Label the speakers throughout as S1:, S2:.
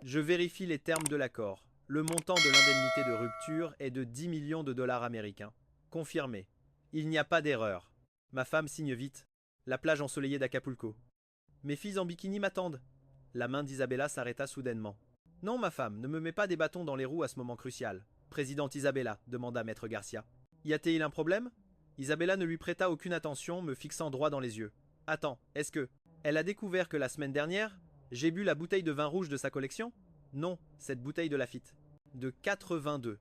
S1: Je vérifie les termes de l'accord. Le montant de l'indemnité de rupture est de 10 millions de dollars américains. Confirmé. Il n'y a pas d'erreur. Ma femme signe vite. La plage ensoleillée d'Acapulco. Mes filles en bikini m'attendent. La main d'Isabella s'arrêta soudainement. Non, ma femme, ne me mets pas des bâtons dans les roues à ce moment crucial. Présidente Isabella, demanda maître Garcia. Y a-t-il un problème? Isabella ne lui prêta aucune attention, me fixant droit dans les yeux. Attends, est-ce que... Elle a découvert que la semaine dernière, j'ai bu la bouteille de vin rouge de sa collection? Non, cette bouteille de Lafite. De 82.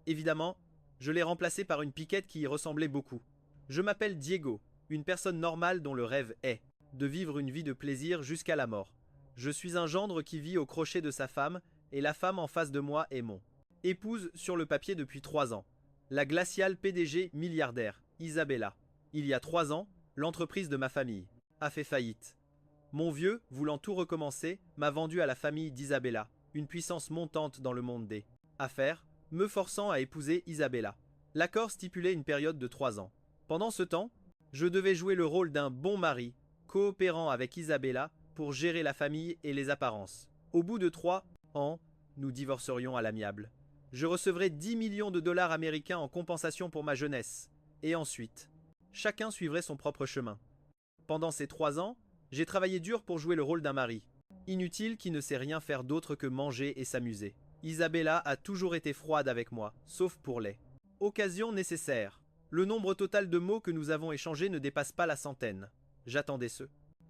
S1: Évidemment, je l'ai remplacée par une piquette qui y ressemblait beaucoup. Je m'appelle Diego, une personne normale dont le rêve est de vivre une vie de plaisir jusqu'à la mort. Je suis un gendre qui vit au crochet de sa femme, et la femme en face de moi est mon épouse sur le papier depuis 3 ans. La glaciale PDG milliardaire, Isabella. Il y a 3 ans, l'entreprise de ma famille a fait faillite. Mon vieux, voulant tout recommencer, m'a vendu à la famille d'Isabella, une puissance montante dans le monde des affaires, me forçant à épouser Isabella. L'accord stipulait une période de 3 ans. Pendant ce temps, je devais jouer le rôle d'un bon mari, coopérant avec Isabella pour gérer la famille et les apparences. Au bout de 3 ans, nous divorcerions à l'amiable. Je recevrai 10 millions de dollars américains en compensation pour ma jeunesse. Et ensuite, chacun suivrait son propre chemin. Pendant ces 3 ans, j'ai travaillé dur pour jouer le rôle d'un mari. Inutile qui ne sait rien faire d'autre que manger et s'amuser. Isabella a toujours été froide avec moi, sauf pour les occasions nécessaires. Le nombre total de mots que nous avons échangés ne dépasse pas la centaine. J'attendais ce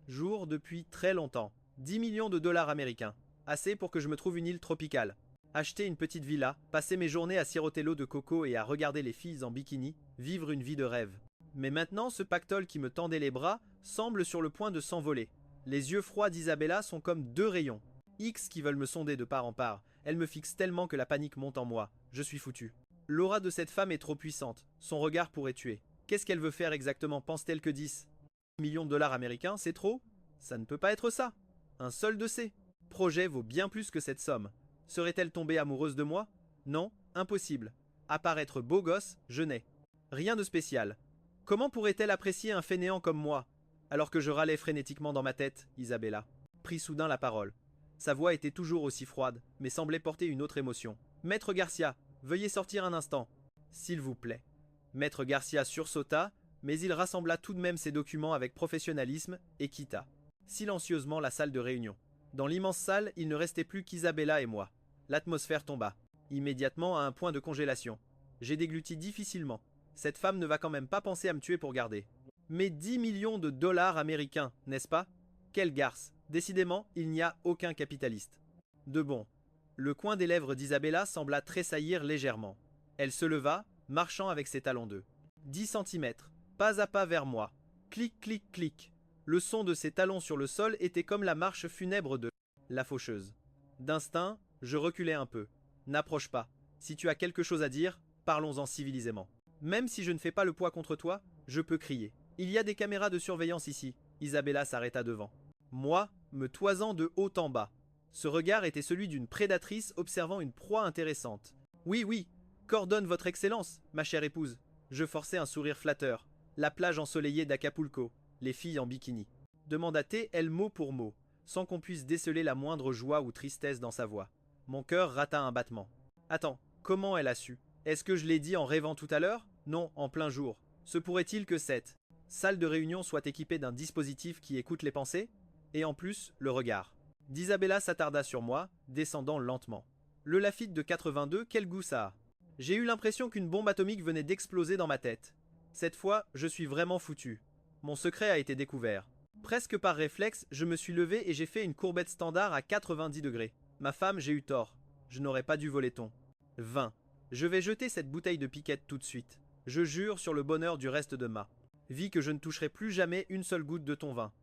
S1: jour depuis très longtemps. 10 millions de dollars américains. Assez pour que je me trouve une île tropicale. Acheter une petite villa, passer mes journées à siroter l'eau de coco et à regarder les filles en bikini, vivre une vie de rêve. Mais maintenant, ce pactole qui me tendait les bras semble sur le point de s'envoler. Les yeux froids d'Isabella sont comme 2 rayons. X qui veulent me sonder de part en part. Elle me fixe tellement que la panique monte en moi. Je suis foutu. L'aura de cette femme est trop puissante. Son regard pourrait tuer. Qu'est-ce qu'elle veut faire exactement? Pense-t-elle que 10 millions de dollars américains, c'est trop? Ça ne peut pas être ça. Un seul de ces projets vaut bien plus que cette somme. Serait-elle tombée amoureuse de moi? Non, impossible. À part être beau gosse, je n'ai rien de spécial. Comment pourrait-elle apprécier un fainéant comme moi? Alors que je râlais frénétiquement dans ma tête, Isabella prit soudain la parole. Sa voix était toujours aussi froide, mais semblait porter une autre émotion. Maître Garcia, veuillez sortir un instant. S'il vous plaît. Maître Garcia sursauta, mais il rassembla tout de même ses documents avec professionnalisme et quitta silencieusement la salle de réunion. Dans l'immense salle, il ne restait plus qu'Isabella et moi. L'atmosphère tomba, immédiatement à un point de congélation. J'ai dégluti difficilement. Cette femme ne va quand même pas penser à me tuer pour garder. Mais 10 millions de dollars américains, n'est-ce pas? Quelle garce! Décidément, il n'y a aucun capitaliste. De bon. Le coin des lèvres d'Isabella sembla tressaillir légèrement. Elle se leva, marchant avec ses talons de 10 centimètres, pas à pas vers moi. Clic, clic, clic. Le son de ses talons sur le sol était comme la marche funèbre de la faucheuse. D'instinct, je reculai un peu. N'approche pas. Si tu as quelque chose à dire, parlons-en civilisément. Même si je ne fais pas le poids contre toi, je peux crier. Il y a des caméras de surveillance ici. Isabella s'arrêta devant moi, me toisant de haut en bas. Ce regard était celui d'une prédatrice observant une proie intéressante. Oui, oui, qu'ordonne votre excellence, ma chère épouse. Je forçai un sourire flatteur. La plage ensoleillée d'Acapulco, les filles en bikini. Demanda-t-elle mot pour mot, sans qu'on puisse déceler la moindre joie ou tristesse dans sa voix. Mon cœur rata un battement. Attends, comment elle a su? Est-ce que je l'ai dit en rêvant tout à l'heure? Non, en plein jour. Se pourrait-il que cette salle de réunion soit équipée d'un dispositif qui écoute les pensées? Et en plus, le regard d'Isabella s'attarda sur moi, descendant lentement. Le Lafite de 82, quel goût ça a! J'ai eu l'impression qu'une bombe atomique venait d'exploser dans ma tête. Cette fois, je suis vraiment foutu. Mon secret a été découvert. Presque par réflexe, je me suis levé et j'ai fait une courbette standard à 90 degrés. Ma femme, j'ai eu tort. Je n'aurais pas dû voler ton vin. Je vais jeter cette bouteille de piquette tout de suite. Je jure sur le bonheur du reste de ma vie que je ne toucherai plus jamais une seule goutte de ton vin.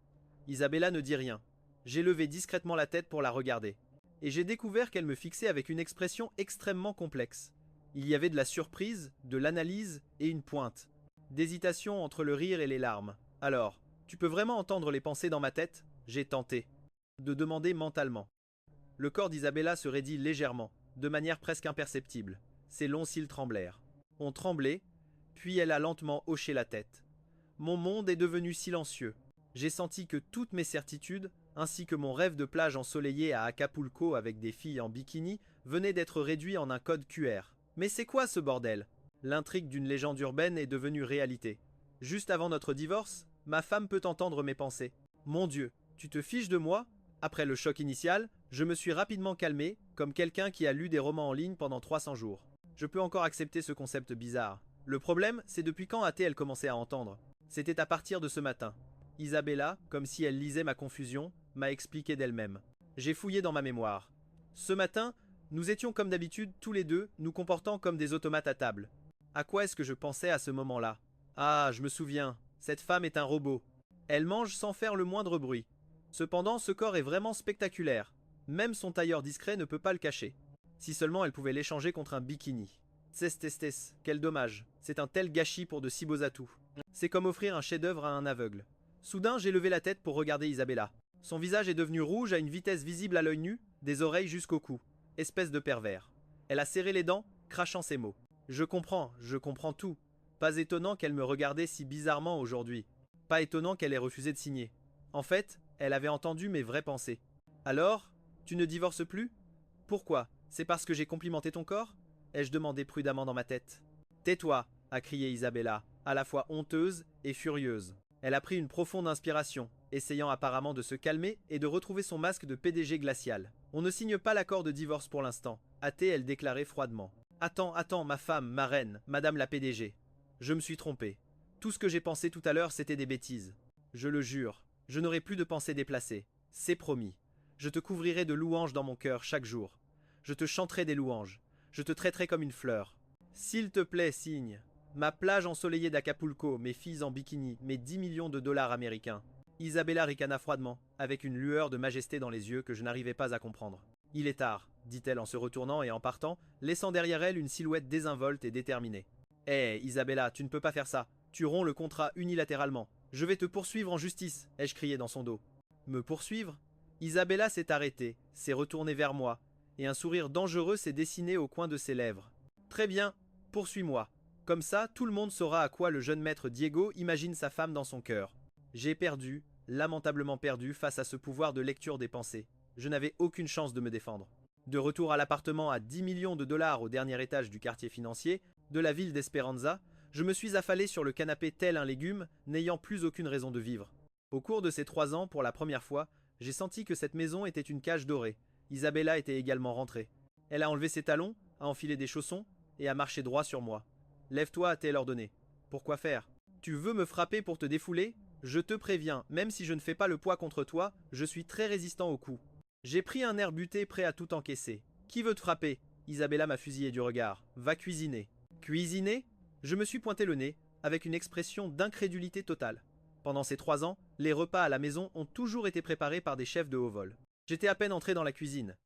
S1: Isabella ne dit rien. J'ai levé discrètement la tête pour la regarder. Et j'ai découvert qu'elle me fixait avec une expression extrêmement complexe. Il y avait de la surprise, de l'analyse et une pointe d'hésitation entre le rire et les larmes. Alors, tu peux vraiment entendre les pensées dans ma tête? J'ai tenté de demander mentalement. Le corps d'Isabella se raidit légèrement, de manière presque imperceptible. Ses longs cils tremblèrent. On tremblait, puis elle a lentement hoché la tête. Mon monde est devenu silencieux. J'ai senti que toutes mes certitudes, ainsi que mon rêve de plage ensoleillée à Acapulco avec des filles en bikini, venait d'être réduit en un code QR. Mais c'est quoi ce bordel? L'intrigue d'une légende urbaine est devenue réalité. Juste avant notre divorce, ma femme peut entendre mes pensées. Mon Dieu, tu te fiches de moi? Après le choc initial, je me suis rapidement calmé, comme quelqu'un qui a lu des romans en ligne pendant 300 jours. Je peux encore accepter ce concept bizarre. Le problème, c'est depuis quand a-t-elle commencé à entendre? C'était à partir de ce matin. Isabella, comme si elle lisait ma confusion, m'a expliqué d'elle-même. J'ai fouillé dans ma mémoire. Ce matin, nous étions comme d'habitude tous les deux, nous comportant comme des automates à table. À quoi est-ce que je pensais à ce moment-là? Ah, je me souviens, cette femme est un robot. Elle mange sans faire le moindre bruit. Cependant, ce corps est vraiment spectaculaire. Même son tailleur discret ne peut pas le cacher. Si seulement elle pouvait l'échanger contre un bikini. Tess, quel dommage. C'est un tel gâchis pour de si beaux atouts. C'est comme offrir un chef-d'œuvre à un aveugle. Soudain, j'ai levé la tête pour regarder Isabella. Son visage est devenu rouge à une vitesse visible à l'œil nu, des oreilles jusqu'au cou. Espèce de pervers. Elle a serré les dents, crachant ses mots. Je comprends tout. Pas étonnant qu'elle me regardait si bizarrement aujourd'hui. Pas étonnant qu'elle ait refusé de signer. En fait, elle avait entendu mes vraies pensées. Alors, tu ne divorces plus? Pourquoi? C'est parce que j'ai complimenté ton corps? Ai-je demandé prudemment dans ma tête. Tais-toi, a crié Isabella, à la fois honteuse et furieuse. Elle a pris une profonde inspiration, essayant apparemment de se calmer et de retrouver son masque de PDG glacial. On ne signe pas l'accord de divorce pour l'instant, a-t-elle déclaré froidement. Attends, ma femme, ma reine, madame la PDG. Je me suis trompé. Tout ce que j'ai pensé tout à l'heure, c'était des bêtises. Je le jure, je n'aurai plus de pensées déplacées. C'est promis. Je te couvrirai de louanges dans mon cœur chaque jour. Je te chanterai des louanges. Je te traiterai comme une fleur. S'il te plaît, signe. Ma plage ensoleillée d'Acapulco, mes filles en bikini, mes 10 millions de dollars américains. Isabella ricana froidement, avec une lueur de majesté dans les yeux que je n'arrivais pas à comprendre. Il est tard, dit-elle en se retournant et en partant, laissant derrière elle une silhouette désinvolte et déterminée. Hé, Isabella, tu ne peux pas faire ça. Tu romps le contrat unilatéralement. Je vais te poursuivre en justice, ai-je crié dans son dos. Me poursuivre? Isabella s'est arrêtée, s'est retournée vers moi, et un sourire dangereux s'est dessiné au coin de ses lèvres. Très bien, poursuis-moi. Comme ça, tout le monde saura à quoi le jeune maître Diego imagine sa femme dans son cœur. J'ai perdu, lamentablement perdu, face à ce pouvoir de lecture des pensées. Je n'avais aucune chance de me défendre. De retour à l'appartement à 10 millions de dollars au dernier étage du quartier financier, de la ville d'Esperanza, je me suis affalé sur le canapé tel un légume, n'ayant plus aucune raison de vivre. Au cours de ces 3 ans, pour la première fois, j'ai senti que cette maison était une cage dorée. Isabella était également rentrée. Elle a enlevé ses talons, a enfilé des chaussons, et a marché droit sur moi. Lève-toi, a-t-elle ordonné. Pourquoi faire? Tu veux me frapper pour te défouler? Je te préviens, même si je ne fais pas le poids contre toi, je suis très résistant aux coups. J'ai pris un air buté, prêt à tout encaisser. Qui veut te frapper? Isabella m'a fusillé du regard. Va cuisiner. Cuisiner? Je me suis pointé le nez, avec une expression d'incrédulité totale. Pendant ces 3 ans, les repas à la maison ont toujours été préparés par des chefs de haut vol. J'étais à peine entré dans la cuisine.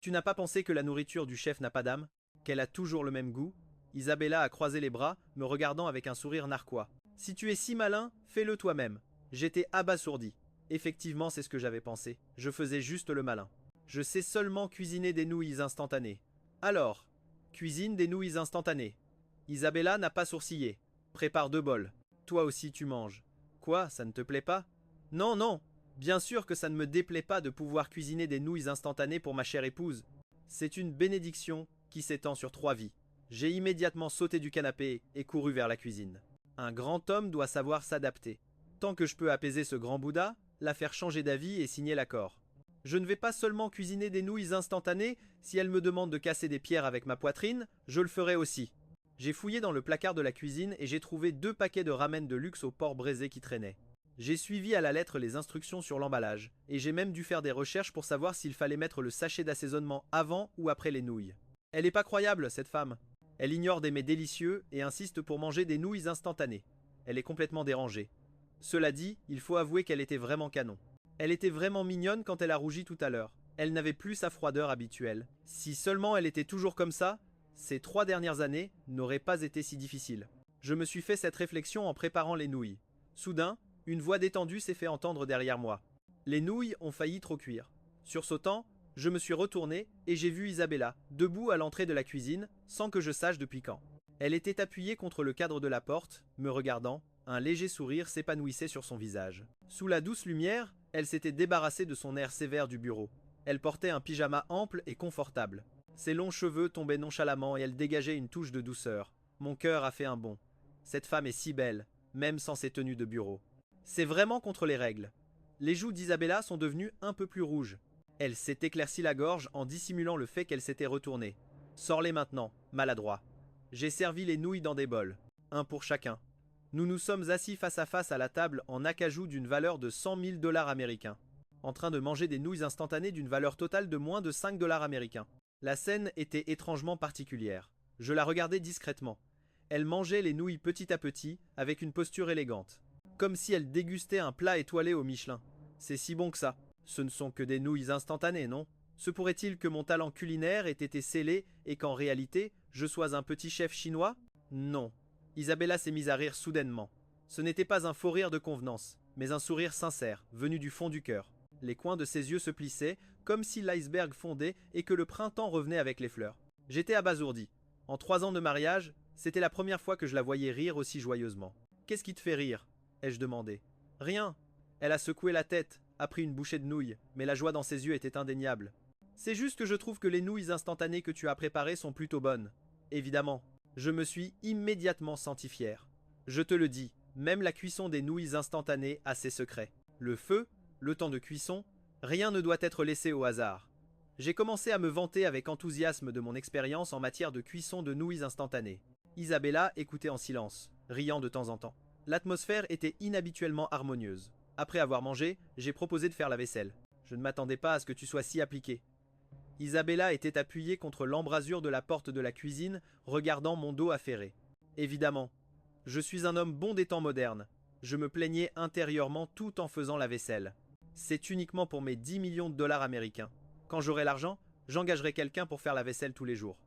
S1: Tu n'as pas pensé que la nourriture du chef n'a pas d'âme? Qu'elle a toujours le même goût? Isabella a croisé les bras, me regardant avec un sourire narquois. Si tu es si malin, fais-le toi-même. J'étais abasourdi. Effectivement, c'est ce que j'avais pensé. Je faisais juste le malin. Je sais seulement cuisiner des nouilles instantanées. Alors, cuisine des nouilles instantanées. Isabella n'a pas sourcillé. Prépare 2 bols. Toi aussi tu manges. Quoi, ça ne te plaît pas? Non, bien sûr que ça ne me déplaît pas de pouvoir cuisiner des nouilles instantanées pour ma chère épouse. C'est une bénédiction qui s'étend sur 3 vies. J'ai immédiatement sauté du canapé et couru vers la cuisine. Un grand homme doit savoir s'adapter. Tant que je peux apaiser ce grand Bouddha, la faire changer d'avis et signer l'accord. Je ne vais pas seulement cuisiner des nouilles instantanées, si elle me demande de casser des pierres avec ma poitrine, je le ferai aussi. J'ai fouillé dans le placard de la cuisine et j'ai trouvé 2 paquets de ramen de luxe au porc braisé qui traînaient. J'ai suivi à la lettre les instructions sur l'emballage, et j'ai même dû faire des recherches pour savoir s'il fallait mettre le sachet d'assaisonnement avant ou après les nouilles. Elle est pas croyable, cette femme. Elle ignore des mets délicieux et insiste pour manger des nouilles instantanées. Elle est complètement dérangée. Cela dit, il faut avouer qu'elle était vraiment canon. Elle était vraiment mignonne quand elle a rougi tout à l'heure. Elle n'avait plus sa froideur habituelle. Si seulement elle était toujours comme ça, ces 3 dernières années n'auraient pas été si difficiles. Je me suis fait cette réflexion en préparant les nouilles. Soudain, une voix détendue s'est fait entendre derrière moi. Les nouilles ont failli trop cuire. Sursautant, je me suis retourné et j'ai vu Isabella, debout à l'entrée de la cuisine, sans que je sache depuis quand. Elle était appuyée contre le cadre de la porte, me regardant, un léger sourire s'épanouissait sur son visage. Sous la douce lumière, Elle s'était débarrassée de son air sévère du bureau. Elle portait un pyjama ample et confortable. Ses longs cheveux tombaient nonchalamment et elle dégageait une touche de douceur. Mon cœur a fait un bond. Cette femme est si belle, même sans ses tenues de bureau. C'est vraiment contre les règles. Les joues d'Isabella sont devenues un peu plus rouges. Elle s'est éclaircie la gorge en dissimulant le fait qu'elle s'était retournée. Sors-les maintenant, maladroit. J'ai servi les nouilles dans des bols, un pour chacun. Nous nous sommes assis face à face à la table en acajou d'une valeur de 100 000 dollars américains, en train de manger des nouilles instantanées d'une valeur totale de moins de 5 dollars américains. La scène était étrangement particulière. Je la regardais discrètement. Elle mangeait les nouilles petit à petit, avec une posture élégante. Comme si elle dégustait un plat étoilé au Michelin. C'est si bon que ça. Ce ne sont que des nouilles instantanées, non? Se pourrait-il que mon talent culinaire ait été scellé et qu'en réalité, je sois un petit chef chinois? Non. Isabella s'est mise à rire soudainement. Ce n'était pas un faux rire de convenance, mais un sourire sincère, venu du fond du cœur. Les coins de ses yeux se plissaient, comme si l'iceberg fondait et que le printemps revenait avec les fleurs. J'étais abasourdi. En 3 ans de mariage, c'était la première fois que je la voyais rire aussi joyeusement. Qu'est-ce qui te fait rire? Ai-je demandé. Rien. Elle a secoué la tête, a pris une bouchée de nouilles, mais la joie dans ses yeux était indéniable. C'est juste que je trouve que les nouilles instantanées que tu as préparées sont plutôt bonnes. Évidemment, je me suis immédiatement senti fier. Je te le dis, même la cuisson des nouilles instantanées a ses secrets. Le feu, le temps de cuisson, rien ne doit être laissé au hasard. J'ai commencé à me vanter avec enthousiasme de mon expérience en matière de cuisson de nouilles instantanées. Isabella écoutait en silence, riant de temps en temps. L'atmosphère était inhabituellement harmonieuse. Après avoir mangé, j'ai proposé de faire la vaisselle. Je ne m'attendais pas à ce que tu sois si appliqué. Isabella était appuyée contre l'embrasure de la porte de la cuisine, regardant mon dos affairé. Évidemment, je suis un homme bon des temps modernes. Je me plaignais intérieurement tout en faisant la vaisselle. C'est uniquement pour mes 10 millions de dollars américains. Quand j'aurai l'argent, j'engagerai quelqu'un pour faire la vaisselle tous les jours.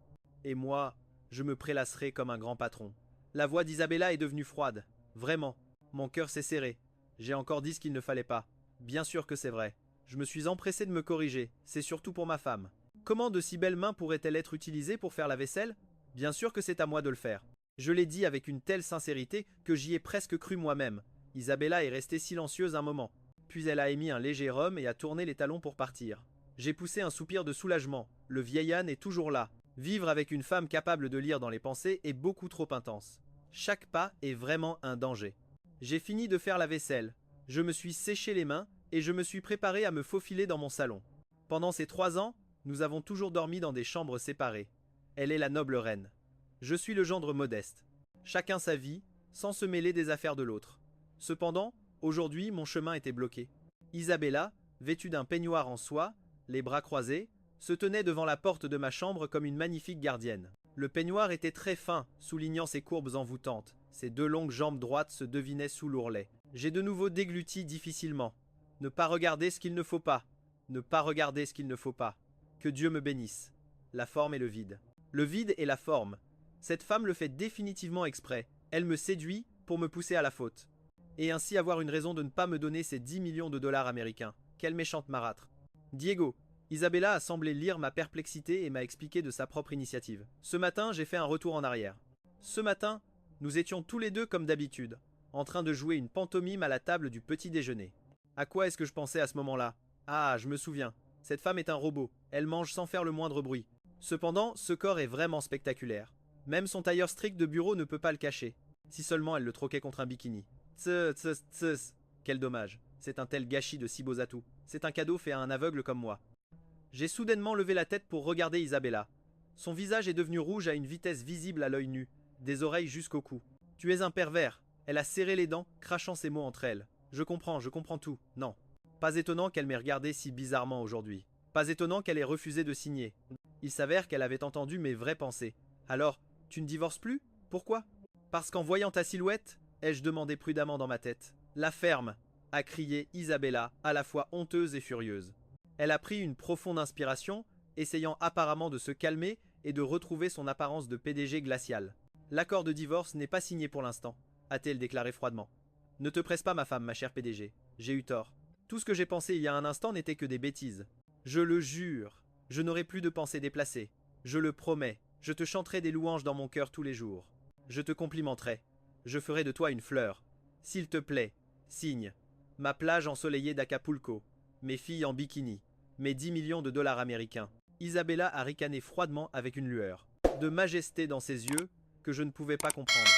S1: Et moi, je me prélasserai comme un grand patron. La voix d'Isabella est devenue froide. Vraiment, mon cœur s'est serré. J'ai encore dit ce qu'il ne fallait pas. Bien sûr que c'est vrai. Je me suis empressé de me corriger, c'est surtout pour ma femme. Comment de si belles mains pourraient-elles être utilisées pour faire la vaisselle? Bien sûr que c'est à moi de le faire. Je l'ai dit avec une telle sincérité que j'y ai presque cru moi-même. Isabella est restée silencieuse un moment. Puis elle a émis un léger rhum et a tourné les talons pour partir. J'ai poussé un soupir de soulagement. Le vieil âne est toujours là. Vivre avec une femme capable de lire dans les pensées est beaucoup trop intense. Chaque pas est vraiment un danger. J'ai fini de faire la vaisselle. Je me suis séché les mains et je me suis préparé à me faufiler dans mon salon. Pendant ces 3 ans, nous avons toujours dormi dans des chambres séparées. Elle est la noble reine. Je suis le gendre modeste. Chacun sa vie, sans se mêler des affaires de l'autre. Cependant, aujourd'hui, mon chemin était bloqué. Isabella, vêtue d'un peignoir en soie, les bras croisés, se tenait devant la porte de ma chambre comme une magnifique gardienne. Le peignoir était très fin, soulignant ses courbes envoûtantes. Ses 2 longues jambes droites se devinaient sous l'ourlet. J'ai de nouveau dégluti difficilement. Ne pas regarder ce qu'il ne faut pas. Ne pas regarder ce qu'il ne faut pas. Que Dieu me bénisse. La forme et le vide. Le vide et la forme. Cette femme le fait définitivement exprès. Elle me séduit pour me pousser à la faute. Et ainsi avoir une raison de ne pas me donner ces 10 millions de dollars américains. Quelle méchante marâtre. Diego. Isabella a semblé lire ma perplexité et m'a expliqué de sa propre initiative. Ce matin, j'ai fait un retour en arrière. Ce matin, nous étions tous les deux comme d'habitude, en train de jouer une pantomime à la table du petit déjeuner. À quoi est-ce que je pensais à ce moment-là? Ah, je me souviens. Cette femme est un robot. Elle mange sans faire le moindre bruit. Cependant, ce corps est vraiment spectaculaire. Même son tailleur strict de bureau ne peut pas le cacher. Si seulement elle le troquait contre un bikini. Tss. Quel dommage. C'est un tel gâchis de si beaux atouts. C'est un cadeau fait à un aveugle comme moi. J'ai soudainement levé la tête pour regarder Isabella. Son visage est devenu rouge à une vitesse visible à l'œil nu, des oreilles jusqu'au cou. Tu es un pervers. Elle a serré les dents, crachant ses mots entre elles. Je comprends tout. Non. Pas étonnant qu'elle m'ait regardé si bizarrement aujourd'hui. Pas étonnant qu'elle ait refusé de signer. Il s'avère qu'elle avait entendu mes vraies pensées. Alors, tu ne divorces plus? Pourquoi? Parce qu'en voyant ta silhouette, ai-je demandé prudemment dans ma tête. La ferme, a crié Isabella, à la fois honteuse et furieuse. Elle a pris une profonde inspiration, essayant apparemment de se calmer et de retrouver son apparence de PDG glacial. L'accord de divorce n'est pas signé pour l'instant, a-t-elle déclaré froidement. Ne te presse pas ma femme, ma chère PDG. J'ai eu tort. Tout ce que j'ai pensé il y a un instant n'était que des bêtises. Je le jure, je n'aurai plus de pensées déplacées. Je le promets, je te chanterai des louanges dans mon cœur tous les jours. Je te complimenterai. Je ferai de toi une fleur. S'il te plaît, signe. Ma plage ensoleillée d'Acapulco. Mes filles en bikini. Mes 10 millions de dollars américains. Isabella a ricané froidement avec une lueur de majesté dans ses yeux que je ne pouvais pas comprendre.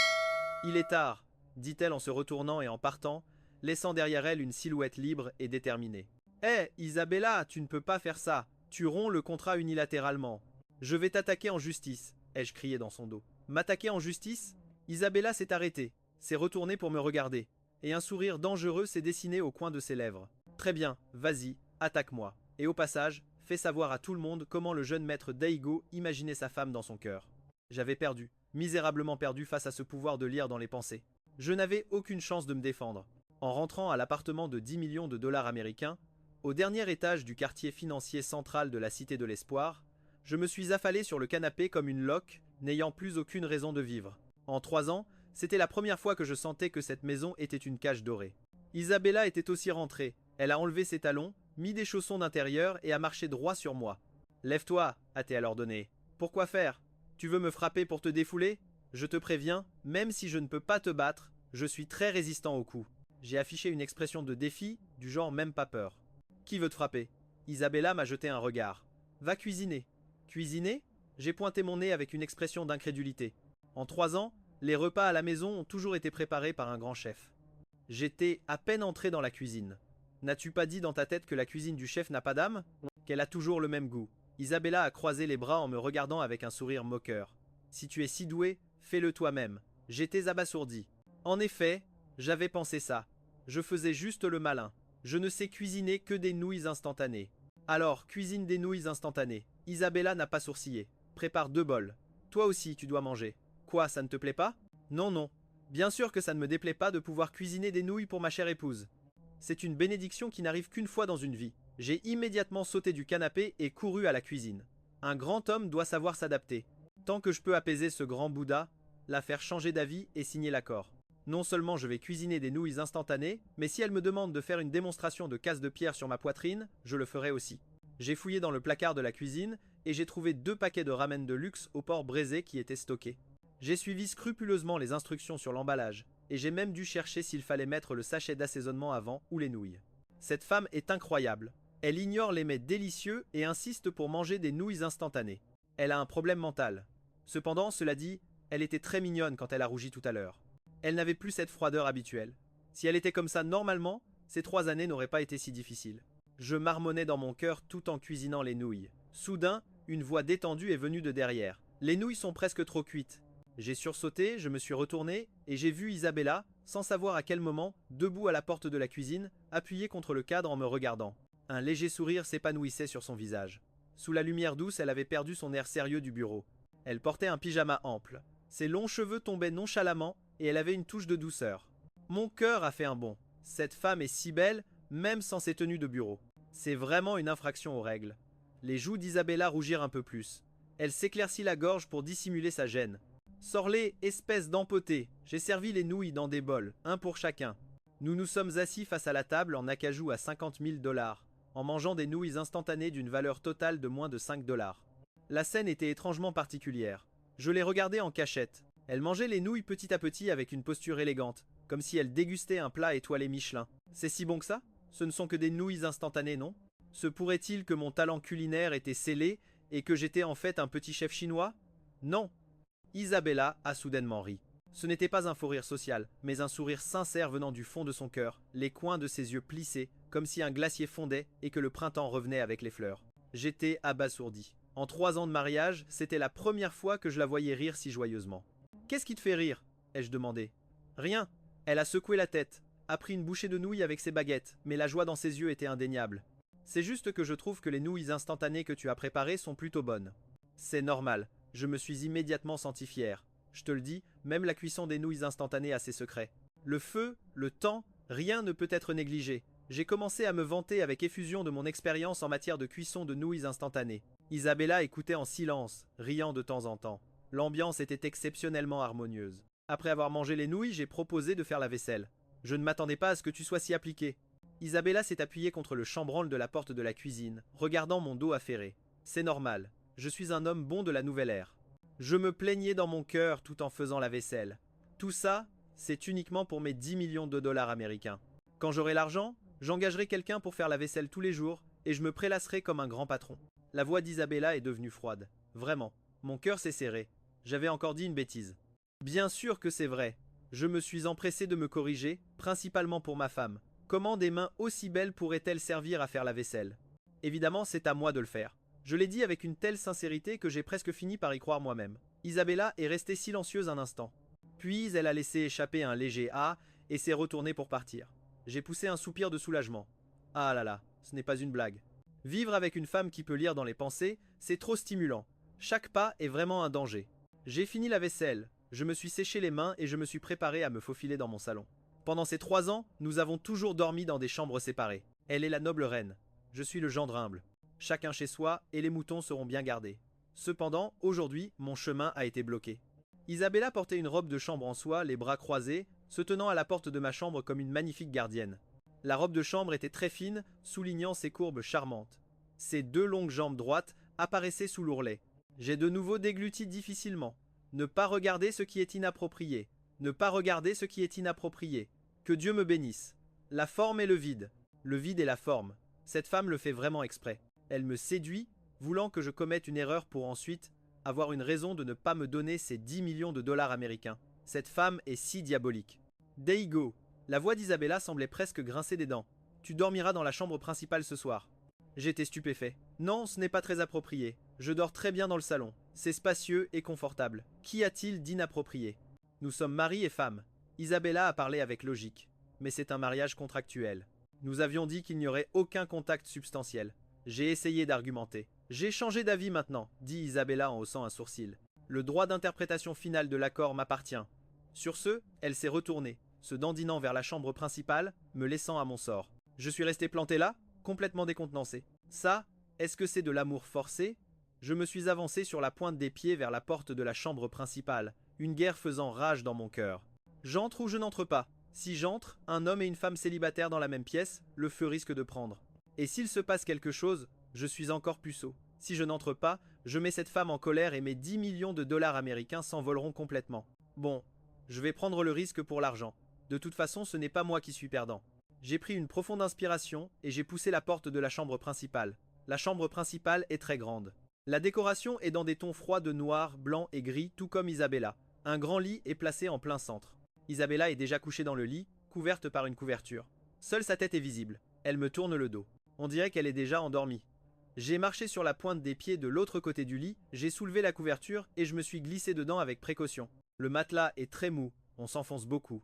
S1: Il est tard, dit-elle en se retournant et en partant, laissant derrière elle une silhouette libre et déterminée. Hé, Isabella, tu ne peux pas faire ça. Tu romps le contrat unilatéralement. Je vais t'attaquer en justice, ai-je crié dans son dos. M'attaquer en justice? Isabella s'est arrêtée, s'est retournée pour me regarder, et un sourire dangereux s'est dessiné au coin de ses lèvres. Très bien, vas-y, attaque-moi. Et au passage, fais savoir à tout le monde comment le jeune maître Daigo imaginait sa femme dans son cœur. J'avais perdu, misérablement perdu face à ce pouvoir de lire dans les pensées. Je n'avais aucune chance de me défendre. En rentrant à l'appartement de 10 millions de dollars américains, au dernier étage du quartier financier central de la Cité de l'Espoir, je me suis affalé sur le canapé comme une loque, n'ayant plus aucune raison de vivre. En 3 ans, c'était la première fois que je sentais que cette maison était une cage dorée. Isabella était aussi rentrée. Elle a enlevé ses talons, mis des chaussons d'intérieur et a marché droit sur moi. « Lève-toi » a-t-elle ordonné. « Pourquoi faire? Tu veux me frapper pour te défouler? Je te préviens, même si je ne peux pas te battre, je suis très résistant au coup. » J'ai affiché une expression de défi, du genre même pas peur. « Qui veut te frapper ?» Isabella m'a jeté un regard. « Va cuisiner. » Cuisiner? J'ai pointé mon nez avec une expression d'incrédulité. En 3 ans, les repas à la maison ont toujours été préparés par un grand chef. J'étais à peine entré dans la cuisine. N'as-tu pas dit dans ta tête que la cuisine du chef n'a pas d'âme? Qu'elle a toujours le même goût? Isabella a croisé les bras en me regardant avec un sourire moqueur. Si tu es si doué, fais-le toi-même. J'étais abasourdi. En effet, j'avais pensé ça. Je faisais juste le malin. Je ne sais cuisiner que des nouilles instantanées. Alors, cuisine des nouilles instantanées. Isabella n'a pas sourcillé. Prépare 2 bols. Toi aussi, tu dois manger. Quoi, ça ne te plaît pas? Non, non. Bien sûr que ça ne me déplaît pas de pouvoir cuisiner des nouilles pour ma chère épouse. C'est une bénédiction qui n'arrive qu'une fois dans une vie. J'ai immédiatement sauté du canapé et couru à la cuisine. Un grand homme doit savoir s'adapter. Tant que je peux apaiser ce grand Bouddha, la faire changer d'avis et signer l'accord. Non seulement je vais cuisiner des nouilles instantanées, mais si elle me demande de faire une démonstration de casse de pierre sur ma poitrine, je le ferai aussi. J'ai fouillé dans le placard de la cuisine et j'ai trouvé 2 paquets de ramen de luxe au porc braisé qui étaient stockés. J'ai suivi scrupuleusement les instructions sur l'emballage, et j'ai même dû chercher s'il fallait mettre le sachet d'assaisonnement avant ou les nouilles. Cette femme est incroyable. Elle ignore les mets délicieux et insiste pour manger des nouilles instantanées. Elle a un problème mental. Cependant, cela dit, elle était très mignonne quand elle a rougi tout à l'heure. Elle n'avait plus cette froideur habituelle. Si elle était comme ça normalement, ces 3 années n'auraient pas été si difficiles. Je marmonnais dans mon cœur tout en cuisinant les nouilles. Soudain, une voix détendue est venue de derrière. Les nouilles sont presque trop cuites. J'ai sursauté, je me suis retourné et j'ai vu Isabella, sans savoir à quel moment, debout à la porte de la cuisine, appuyée contre le cadre en me regardant. Un léger sourire s'épanouissait sur son visage. Sous la lumière douce, elle avait perdu son air sérieux du bureau. Elle portait un pyjama ample. Ses longs cheveux tombaient nonchalamment et elle avait une touche de douceur. Mon cœur a fait un bond. Cette femme est si belle, même sans ses tenues de bureau. C'est vraiment une infraction aux règles. Les joues d'Isabella rougirent un peu plus. Elle s'éclaircit la gorge pour dissimuler sa gêne. Sors-les, espèce d'empoté. J'ai servi les nouilles dans des bols, un pour chacun. Nous nous sommes assis face à la table en acajou à 50 000 $, en mangeant des nouilles instantanées d'une valeur totale de moins de 5 $. La scène était étrangement particulière. Je les regardais en cachette. Elle mangeait les nouilles petit à petit avec une posture élégante, comme si elle dégustait un plat étoilé Michelin. C'est si bon que ça? Ce ne sont que des nouilles instantanées, non? Se pourrait-il que mon talent culinaire était scellé et que j'étais en fait un petit chef chinois? Non. Isabella a soudainement ri. Ce n'était pas un faux rire social, mais un sourire sincère venant du fond de son cœur, les coins de ses yeux plissés, comme si un glacier fondait et que le printemps revenait avec les fleurs. J'étais abasourdi. En 3 ans de mariage, c'était la première fois que je la voyais rire si joyeusement. « Qu'est-ce qui te fait rire ?» ai-je demandé. « Rien. » Elle a secoué la tête, a pris une bouchée de nouilles avec ses baguettes, mais la joie dans ses yeux était indéniable. « C'est juste que je trouve que les nouilles instantanées que tu as préparées sont plutôt bonnes. » C'est normal. Je me suis immédiatement senti fier. Je te le dis, même la cuisson des nouilles instantanées a ses secrets. Le feu, le temps, rien ne peut être négligé. J'ai commencé à me vanter avec effusion de mon expérience en matière de cuisson de nouilles instantanées. Isabella écoutait en silence, riant de temps en temps. L'ambiance était exceptionnellement harmonieuse. Après avoir mangé les nouilles, j'ai proposé de faire la vaisselle. Je ne m'attendais pas à ce que tu sois si appliqué. Isabella s'est appuyée contre le chambranle de la porte de la cuisine, regardant mon dos affairé. C'est normal. Je suis un homme bon de la nouvelle ère. Je me plaignais dans mon cœur tout en faisant la vaisselle. Tout ça, c'est uniquement pour mes 10 millions de dollars américains. Quand j'aurai l'argent, j'engagerai quelqu'un pour faire la vaisselle tous les jours, et je me prélasserai comme un grand patron. La voix d'Isabella est devenue froide. Vraiment, mon cœur s'est serré. J'avais encore dit une bêtise. Bien sûr que c'est vrai. Je me suis empressé de me corriger, principalement pour ma femme. Comment des mains aussi belles pourraient-elles servir à faire la vaisselle? Évidemment, c'est à moi de le faire. Je l'ai dit avec une telle sincérité que j'ai presque fini par y croire moi-même. Isabella est restée silencieuse un instant. Puis elle a laissé échapper un léger ah et s'est retournée pour partir. J'ai poussé un soupir de soulagement. Ah là là, ce n'est pas une blague. Vivre avec une femme qui peut lire dans les pensées, c'est trop stimulant. Chaque pas est vraiment un danger. J'ai fini la vaisselle, je me suis séché les mains et je me suis préparé à me faufiler dans mon salon. Pendant ces 3 ans, nous avons toujours dormi dans des chambres séparées. Elle est la noble reine. Je suis le gendre humble. Chacun chez soi et les moutons seront bien gardés. Cependant, aujourd'hui, mon chemin a été bloqué. Isabella portait une robe de chambre en soie, les bras croisés, se tenant à la porte de ma chambre comme une magnifique gardienne. La robe de chambre était très fine, soulignant ses courbes charmantes. Ses 2 longues jambes droites apparaissaient sous l'ourlet. J'ai de nouveau dégluti difficilement. Ne pas regarder ce qui est inapproprié. Ne pas regarder ce qui est inapproprié. Que Dieu me bénisse. La forme et le vide. Le vide et la forme. Cette femme le fait vraiment exprès. Elle me séduit, voulant que je commette une erreur pour ensuite avoir une raison de ne pas me donner ces 10 millions de dollars américains. Cette femme est si diabolique. Daigo. La voix d'Isabella semblait presque grincer des dents. Tu dormiras dans la chambre principale ce soir. J'étais stupéfait. Non, ce n'est pas très approprié. Je dors très bien dans le salon. C'est spacieux et confortable. Qu'y a-t-il d'inapproprié? Nous sommes mari et femme. Isabella a parlé avec logique. Mais c'est un mariage contractuel. Nous avions dit qu'il n'y aurait aucun contact substantiel. J'ai essayé d'argumenter. J'ai changé d'avis maintenant, dit Isabella en haussant un sourcil. Le droit d'interprétation final de l'accord m'appartient. Sur ce, elle s'est retournée, se dandinant vers la chambre principale, me laissant à mon sort. Je suis resté planté là, complètement décontenancé. Ça, est-ce que c'est de l'amour forcé? Je me suis avancé sur la pointe des pieds vers la porte de la chambre principale, une guerre faisant rage dans mon cœur. J'entre ou je n'entre pas? Si j'entre, un homme et une femme célibataires dans la même pièce, le feu risque de prendre. Et s'il se passe quelque chose, je suis encore puceau. Si je n'entre pas, je mets cette femme en colère et mes 10 millions de dollars américains s'envoleront complètement. Bon, je vais prendre le risque pour l'argent. De toute façon, ce n'est pas moi qui suis perdant. J'ai pris une profonde inspiration et j'ai poussé la porte de la chambre principale. La chambre principale est très grande. La décoration est dans des tons froids de noir, blanc et gris, tout comme Isabella. Un grand lit est placé en plein centre. Isabella est déjà couchée dans le lit, couverte par une couverture. Seule sa tête est visible. Elle me tourne le dos. On dirait qu'elle est déjà endormie. J'ai marché sur la pointe des pieds de l'autre côté du lit, j'ai soulevé la couverture et je me suis glissé dedans avec précaution. Le matelas est très mou, on s'enfonce beaucoup.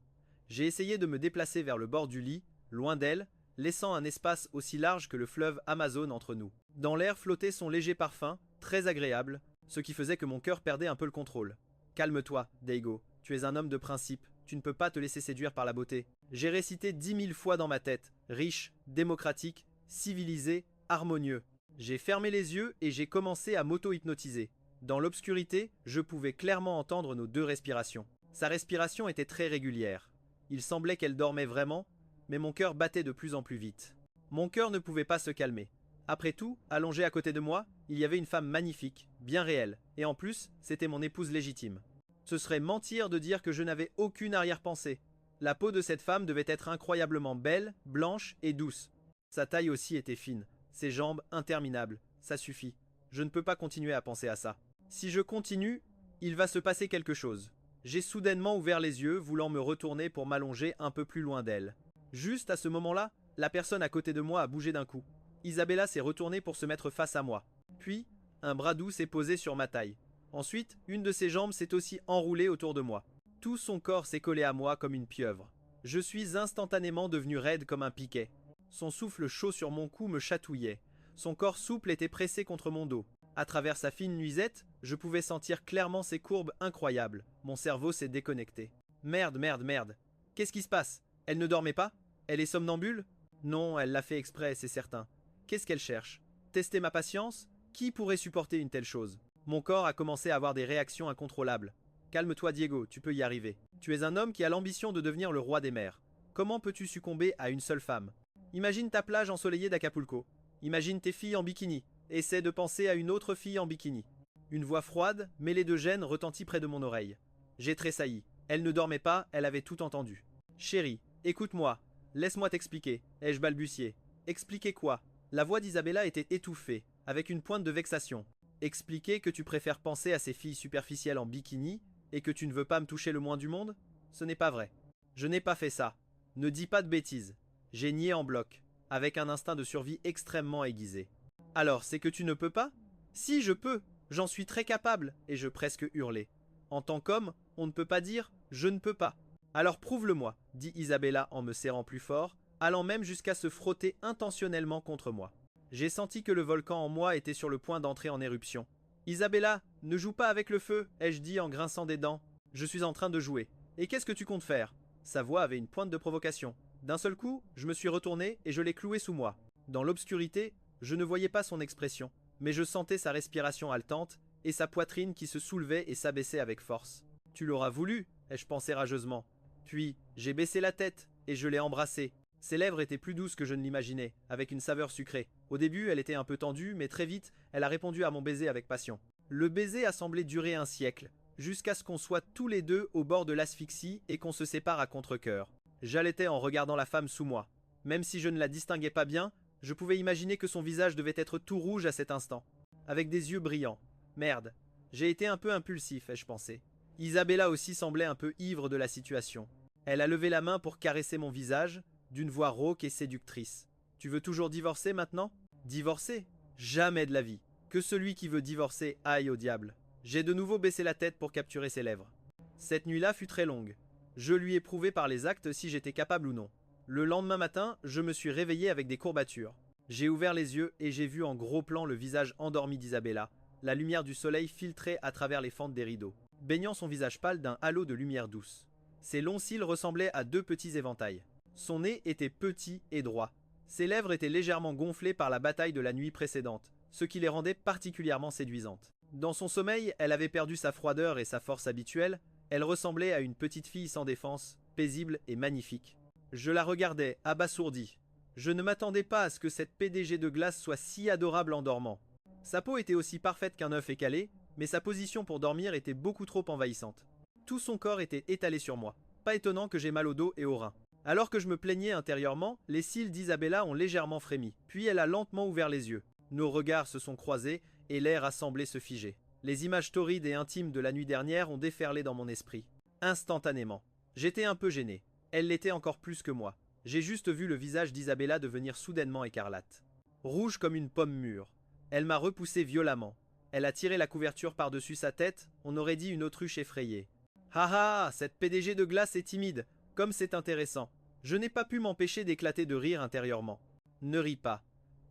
S1: J'ai essayé de me déplacer vers le bord du lit, loin d'elle, laissant un espace aussi large que le fleuve Amazon entre nous. Dans l'air flottait son léger parfum, très agréable, ce qui faisait que mon cœur perdait un peu le contrôle. Calme-toi, Daigo, tu es un homme de principe, tu ne peux pas te laisser séduire par la beauté. J'ai récité 10 000 fois dans ma tête, riche, démocratique, civilisé, harmonieux. J'ai fermé les yeux et j'ai commencé à m'auto-hypnotiser. Dans l'obscurité, je pouvais clairement entendre nos 2 respirations. Sa respiration était très régulière. Il semblait qu'elle dormait vraiment, mais mon cœur battait de plus en plus vite. Mon cœur ne pouvait pas se calmer. Après tout, allongée à côté de moi, il y avait une femme magnifique, bien réelle, et en plus, c'était mon épouse légitime. Ce serait mentir de dire que je n'avais aucune arrière-pensée. La peau de cette femme devait être incroyablement belle, blanche et douce. Sa taille aussi était fine, ses jambes interminables. Ça suffit. Je ne peux pas continuer à penser à ça. Si je continue, il va se passer quelque chose. J'ai soudainement ouvert les yeux, voulant me retourner pour m'allonger un peu plus loin d'elle. Juste à ce moment-là, la personne à côté de moi a bougé d'un coup. Isabella s'est retournée pour se mettre face à moi. Puis, un bras doux s'est posé sur ma taille. Ensuite, une de ses jambes s'est aussi enroulée autour de moi. Tout son corps s'est collé à moi comme une pieuvre. Je suis instantanément devenu raide comme un piquet. Son souffle chaud sur mon cou me chatouillait. Son corps souple était pressé contre mon dos. À travers sa fine nuisette, je pouvais sentir clairement ses courbes incroyables. Mon cerveau s'est déconnecté. Merde, merde, merde. Qu'est-ce qui se passe? Elle ne dormait pas? Elle est somnambule? Non, elle l'a fait exprès, c'est certain. Qu'est-ce qu'elle cherche? Tester ma patience? Qui pourrait supporter une telle chose? Mon corps a commencé à avoir des réactions incontrôlables. Calme-toi, Diego, tu peux y arriver. Tu es un homme qui a l'ambition de devenir le roi des mers. Comment peux-tu succomber à une seule femme? Imagine ta plage ensoleillée d'Acapulco. Imagine tes filles en bikini. Essaie de penser à une autre fille en bikini. Une voix froide, mêlée de gêne, retentit près de mon oreille. J'ai tressailli. Elle ne dormait pas, elle avait tout entendu. Chérie, écoute-moi. Laisse-moi t'expliquer, ai-je balbutié. Expliquer quoi? La voix d'Isabella était étouffée, avec une pointe de vexation. Expliquer que tu préfères penser à ces filles superficielles en bikini et que tu ne veux pas me toucher le moins du monde? Ce n'est pas vrai. Je n'ai pas fait ça. Ne dis pas de bêtises. J'ai nié en bloc, avec un instinct de survie extrêmement aiguisé. Alors, c'est que tu ne peux pas? Si, je peux. J'en suis très capable, et je presque hurlai. En tant qu'homme, on ne peut pas dire je ne peux pas. Alors prouve-le-moi, dit Isabella en me serrant plus fort, allant même jusqu'à se frotter intentionnellement contre moi. J'ai senti que le volcan en moi était sur le point d'entrer en éruption. Isabella, ne joue pas avec le feu, ai-je dit en grinçant des dents. Je suis en train de jouer. Et qu'est-ce que tu comptes faire? Sa voix avait une pointe de provocation. D'un seul coup, je me suis retourné et je l'ai cloué sous moi. Dans l'obscurité, je ne voyais pas son expression, mais je sentais sa respiration haletante et sa poitrine qui se soulevait et s'abaissait avec force. Tu l'auras voulu, ai-je pensé rageusement. Puis, j'ai baissé la tête et je l'ai embrassée. Ses lèvres étaient plus douces que je ne l'imaginais, avec une saveur sucrée. Au début, elle était un peu tendue, mais très vite, elle a répondu à mon baiser avec passion. Le baiser a semblé durer un siècle, jusqu'à ce qu'on soit tous les deux au bord de l'asphyxie et qu'on se sépare à contre-cœur. J'allaitais en regardant la femme sous moi. Même si je ne la distinguais pas bien, je pouvais imaginer que son visage devait être tout rouge à cet instant, avec des yeux brillants. Merde, j'ai été un peu impulsif, ai-je pensé. Isabella aussi semblait un peu ivre de la situation. Elle a levé la main pour caresser mon visage, d'une voix rauque et séductrice. Tu veux toujours divorcer maintenant? Divorcer? Jamais de la vie. Que celui qui veut divorcer aille au diable. J'ai de nouveau baissé la tête pour capturer ses lèvres. Cette nuit-là fut très longue. Je lui ai prouvé par les actes si j'étais capable ou non. Le lendemain matin, je me suis réveillé avec des courbatures. J'ai ouvert les yeux et j'ai vu en gros plan le visage endormi d'Isabella, la lumière du soleil filtrée à travers les fentes des rideaux, baignant son visage pâle d'un halo de lumière douce. Ses longs cils ressemblaient à deux petits éventails. Son nez était petit et droit. Ses lèvres étaient légèrement gonflées par la bataille de la nuit précédente, ce qui les rendait particulièrement séduisantes. Dans son sommeil, elle avait perdu sa froideur et sa force habituelle. Elle ressemblait à une petite fille sans défense, paisible et magnifique. Je la regardais, abasourdi. Je ne m'attendais pas à ce que cette PDG de glace soit si adorable en dormant. Sa peau était aussi parfaite qu'un œuf écalé, mais sa position pour dormir était beaucoup trop envahissante. Tout son corps était étalé sur moi. Pas étonnant que j'ai mal au dos et aux reins. Alors que je me plaignais intérieurement, les cils d'Isabella ont légèrement frémi, puis elle a lentement ouvert les yeux. Nos regards se sont croisés et l'air a semblé se figer. Les images torrides et intimes de la nuit dernière ont déferlé dans mon esprit. Instantanément. J'étais un peu gêné. Elle l'était encore plus que moi. J'ai juste vu le visage d'Isabella devenir soudainement écarlate. Rouge comme une pomme mûre. Elle m'a repoussé violemment. Elle a tiré la couverture par-dessus sa tête, on aurait dit une autruche effrayée. Ah ah, cette PDG de glace est timide, comme c'est intéressant. Je n'ai pas pu m'empêcher d'éclater de rire intérieurement. Ne ris pas.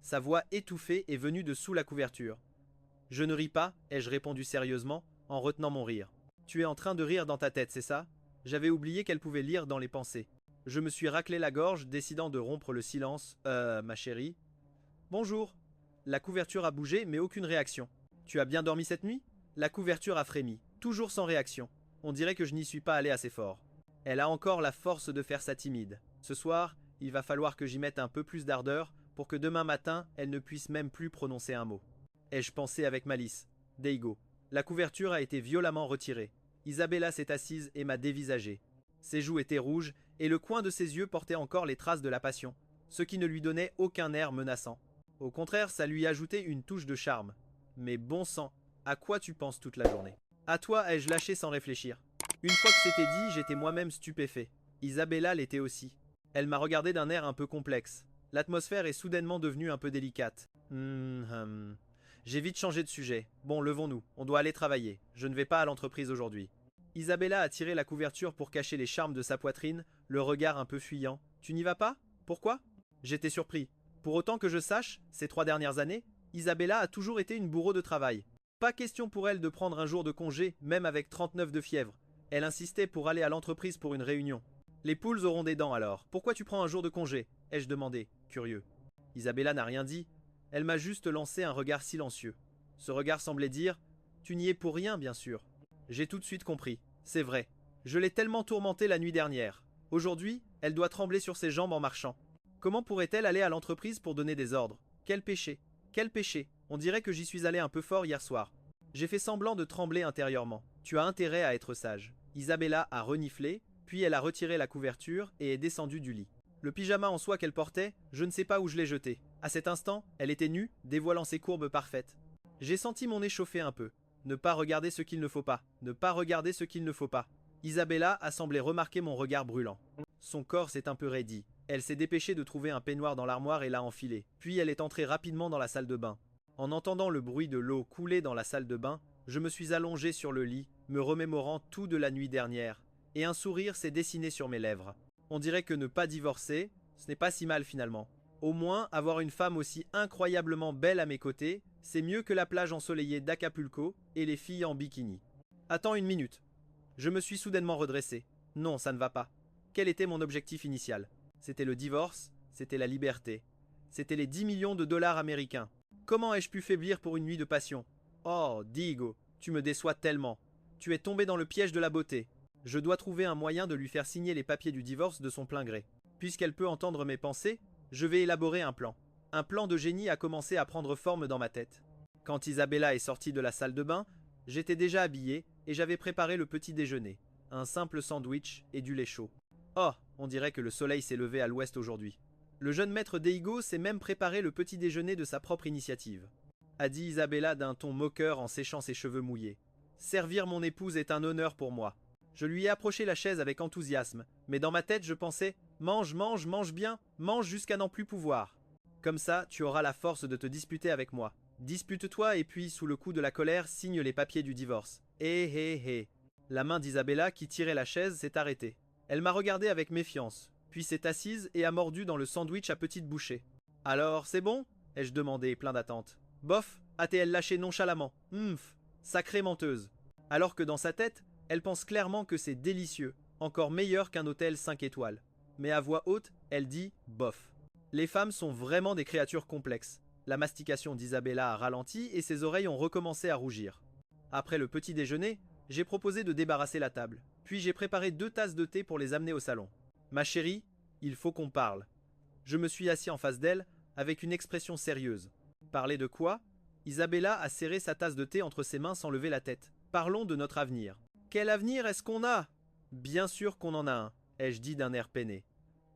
S1: Sa voix étouffée est venue de sous la couverture. Je ne ris pas, ai-je répondu sérieusement, en retenant mon rire. Tu es en train de rire dans ta tête, c'est ça? J'avais oublié qu'elle pouvait lire dans les pensées. Je me suis raclé la gorge, décidant de rompre le silence. Ma chérie. Bonjour. La couverture a bougé, mais aucune réaction. Tu as bien dormi cette nuit? La couverture a frémi, toujours sans réaction. On dirait que je n'y suis pas allé assez fort. Elle a encore la force de faire sa timide. Ce soir, il va falloir que j'y mette un peu plus d'ardeur pour que demain matin, elle ne puisse même plus prononcer un mot. Ai-je pensé avec malice? Deigo. La couverture a été violemment retirée. Isabella s'est assise et m'a dévisagé. Ses joues étaient rouges et le coin de ses yeux portait encore les traces de la passion, ce qui ne lui donnait aucun air menaçant. Au contraire, ça lui ajoutait une touche de charme. Mais bon sang, à quoi tu penses toute la journée? À toi, ai-je lâché sans réfléchir. Une fois que c'était dit, j'étais moi-même stupéfait. Isabella l'était aussi. Elle m'a regardé d'un air un peu complexe. L'atmosphère est soudainement devenue un peu délicate. J'ai vite changé de sujet. Bon, levons-nous, on doit aller travailler. Je ne vais pas à l'entreprise aujourd'hui. Isabella a tiré la couverture pour cacher les charmes de sa poitrine, le regard un peu fuyant. Tu n'y vas pas? Pourquoi? J'étais surpris. Pour autant que je sache, ces 3 dernières années, Isabella a toujours été une bourreau de travail. Pas question pour elle de prendre un jour de congé, même avec 39 de fièvre. Elle insistait pour aller à l'entreprise pour une réunion. Les poules auront des dents alors. Pourquoi tu prends un jour de congé? Ai-je demandé, curieux. Isabella n'a rien dit. Elle m'a juste lancé un regard silencieux. Ce regard semblait dire « Tu n'y es pour rien, bien sûr ». J'ai tout de suite compris. C'est vrai. Je l'ai tellement tourmentée la nuit dernière. Aujourd'hui, elle doit trembler sur ses jambes en marchant. Comment pourrait-elle aller à l'entreprise pour donner des ordres? Quel péché? Quel péché? On dirait que j'y suis allé un peu fort hier soir. J'ai fait semblant de trembler intérieurement. Tu as intérêt à être sage. Isabella a reniflé, puis elle a retiré la couverture et est descendue du lit. Le pyjama en soie qu'elle portait, je ne sais pas où je l'ai jeté. À cet instant, elle était nue, dévoilant ses courbes parfaites. J'ai senti mon nez chauffer un peu. Ne pas regarder ce qu'il ne faut pas. Ne pas regarder ce qu'il ne faut pas. Isabella a semblé remarquer mon regard brûlant. Son corps s'est un peu raidi. Elle s'est dépêchée de trouver un peignoir dans l'armoire et l'a enfilé. Puis elle est entrée rapidement dans la salle de bain. En entendant le bruit de l'eau couler dans la salle de bain, je me suis allongé sur le lit, me remémorant tout de la nuit dernière, et un sourire s'est dessiné sur mes lèvres. On dirait que ne pas divorcer, ce n'est pas si mal finalement. Au moins, avoir une femme aussi incroyablement belle à mes côtés, c'est mieux que la plage ensoleillée d'Acapulco et les filles en bikini. Attends une minute. Je me suis soudainement redressé. Non, ça ne va pas. Quel était mon objectif initial? C'était le divorce, c'était la liberté. C'était les 10 millions de dollars américains. Comment ai-je pu faiblir pour une nuit de passion? Oh, Diego, tu me déçois tellement. Tu es tombé dans le piège de la beauté. Je dois trouver un moyen de lui faire signer les papiers du divorce de son plein gré. Puisqu'elle peut entendre mes pensées, je vais élaborer un plan. Un plan de génie a commencé à prendre forme dans ma tête. Quand Isabella est sortie de la salle de bain, j'étais déjà habillé et j'avais préparé le petit déjeuner. Un simple sandwich et du lait chaud. Oh, on dirait que le soleil s'est levé à l'ouest aujourd'hui. Le jeune maître Deigo s'est même préparé le petit déjeuner de sa propre initiative, a dit Isabella d'un ton moqueur en séchant ses cheveux mouillés. Servir mon épouse est un honneur pour moi. Je lui ai approché la chaise avec enthousiasme, mais dans ma tête je pensais mange, mange, mange bien, mange jusqu'à n'en plus pouvoir. Comme ça, tu auras la force de te disputer avec moi. Dispute-toi et puis, sous le coup de la colère, signe les papiers du divorce. Hé. La main d'Isabella qui tirait la chaise s'est arrêtée. Elle m'a regardé avec méfiance, puis s'est assise et a mordu dans le sandwich à petites bouchées. Alors, c'est bon? Ai-je demandé, plein d'attente. Bof, a-t-elle lâché nonchalamment. Sacrée menteuse. Alors que dans sa tête, elle pense clairement que c'est délicieux, encore meilleur qu'un hôtel 5 étoiles. Mais à voix haute, elle dit bof. Les femmes sont vraiment des créatures complexes. La mastication d'Isabella a ralenti et ses oreilles ont recommencé à rougir. Après le petit déjeuner, j'ai proposé de débarrasser la table. Puis j'ai préparé 2 tasses de thé pour les amener au salon. Ma chérie, il faut qu'on parle. Je me suis assis en face d'elle, avec une expression sérieuse. Parler de quoi? Isabella a serré sa tasse de thé entre ses mains sans lever la tête. Parlons de notre avenir. Quel avenir est-ce qu'on a? Bien sûr qu'on en a un, ai-je dit d'un air peiné.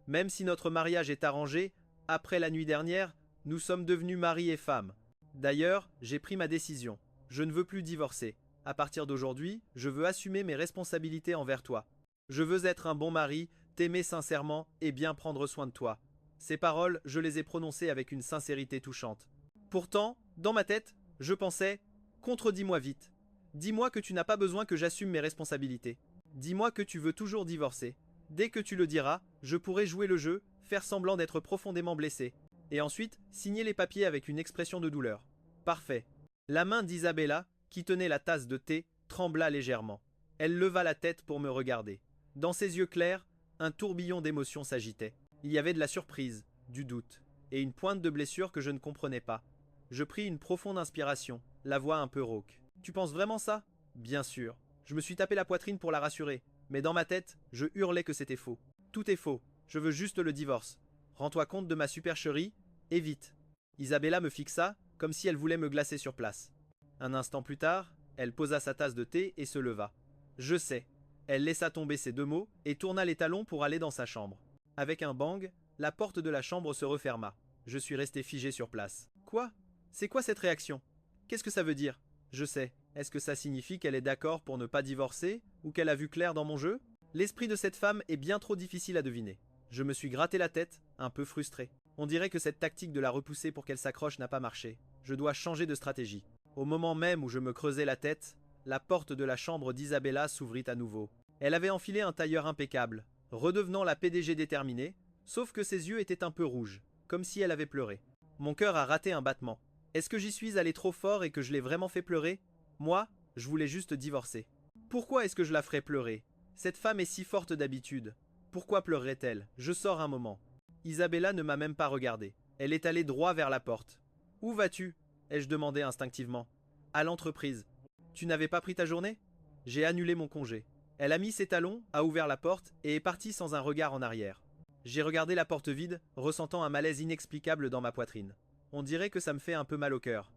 S1: Même si notre mariage est arrangé, après la nuit dernière, nous sommes devenus mari et femme. D'ailleurs, j'ai pris ma décision. Je ne veux plus divorcer. À partir d'aujourd'hui, je veux assumer mes responsabilités envers toi. Je veux être un bon mari, t'aimer sincèrement et bien prendre soin de toi. Ces paroles, je les ai prononcées avec une sincérité touchante. Pourtant, dans ma tête, je pensais « Contredis-moi vite. Dis-moi que tu n'as pas besoin que j'assume mes responsabilités. Dis-moi que tu veux toujours divorcer. Dès que tu le diras, je pourrai jouer le jeu, faire semblant d'être profondément blessé. Et ensuite, signer les papiers avec une expression de douleur. Parfait. » La main d'Isabella, qui tenait la tasse de thé, trembla légèrement. Elle leva la tête pour me regarder. Dans ses yeux clairs, un tourbillon d'émotions s'agitait. Il y avait de la surprise, du doute, et une pointe de blessure que je ne comprenais pas. Je pris une profonde inspiration, la voix un peu rauque. Tu penses vraiment ça? Bien sûr. Je me suis tapé la poitrine pour la rassurer, mais dans ma tête, je hurlais que c'était faux. Tout est faux. Je veux juste le divorce. Rends-toi compte de ma supercherie, et vite. Isabella me fixa, comme si elle voulait me glacer sur place. Un instant plus tard, elle posa sa tasse de thé et se leva. Je sais. Elle laissa tomber ces 2 mots et tourna les talons pour aller dans sa chambre. Avec un bang, la porte de la chambre se referma. Je suis resté figé sur place. Quoi? C'est quoi cette réaction? Qu'est-ce que ça veut dire? Je sais. Est-ce que ça signifie qu'elle est d'accord pour ne pas divorcer ou qu'elle a vu clair dans mon jeu? L'esprit de cette femme est bien trop difficile à deviner. Je me suis gratté la tête, un peu frustré. On dirait que cette tactique de la repousser pour qu'elle s'accroche n'a pas marché. Je dois changer de stratégie. Au moment même où je me creusais la tête, la porte de la chambre d'Isabella s'ouvrit à nouveau. Elle avait enfilé un tailleur impeccable, redevenant la PDG déterminée, sauf que ses yeux étaient un peu rouges, comme si elle avait pleuré. Mon cœur a raté un battement. Est-ce que j'y suis allé trop fort et que je l'ai vraiment fait pleurer? Moi, je voulais juste divorcer. Pourquoi est-ce que je la ferais pleurer? Cette femme est si forte d'habitude. Pourquoi pleurerait-elle? Je sors un moment. Isabella ne m'a même pas regardé. Elle est allée droit vers la porte. Où vas-tu? Ai-je demandé instinctivement. À l'entreprise. Tu n'avais pas pris ta journée? J'ai annulé mon congé. Elle a mis ses talons, a ouvert la porte et est partie sans un regard en arrière. J'ai regardé la porte vide, ressentant un malaise inexplicable dans ma poitrine. On dirait que ça me fait un peu mal au cœur.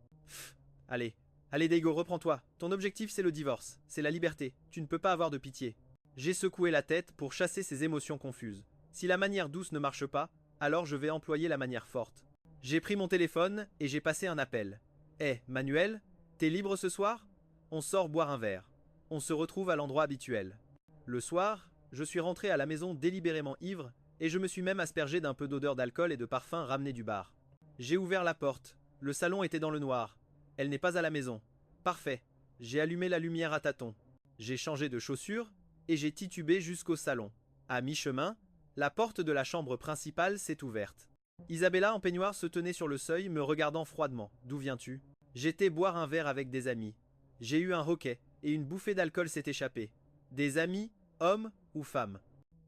S1: Allez, Daigo, reprends-toi. Ton objectif c'est le divorce, c'est la liberté. Tu ne peux pas avoir de pitié. J'ai secoué la tête pour chasser ces émotions confuses. Si la manière douce ne marche pas, alors je vais employer la manière forte. J'ai pris mon téléphone et j'ai passé un appel. Hé, Manuel, t'es libre ce soir? On sort boire un verre. On se retrouve à l'endroit habituel. Le soir, je suis rentré à la maison délibérément ivre et je me suis même aspergé d'un peu d'odeur d'alcool et de parfum ramené du bar. J'ai ouvert la porte. Le salon était dans le noir. Elle n'est pas à la maison. Parfait. J'ai allumé la lumière à tâtons. J'ai changé de chaussures et j'ai titubé jusqu'au salon. À mi-chemin, la porte de la chambre principale s'est ouverte. Isabella en peignoir se tenait sur le seuil, me regardant froidement. D'où viens-tu? J'étais boire un verre avec des amis. J'ai eu un hoquet et une bouffée d'alcool s'est échappée. Des amis, hommes ou femmes?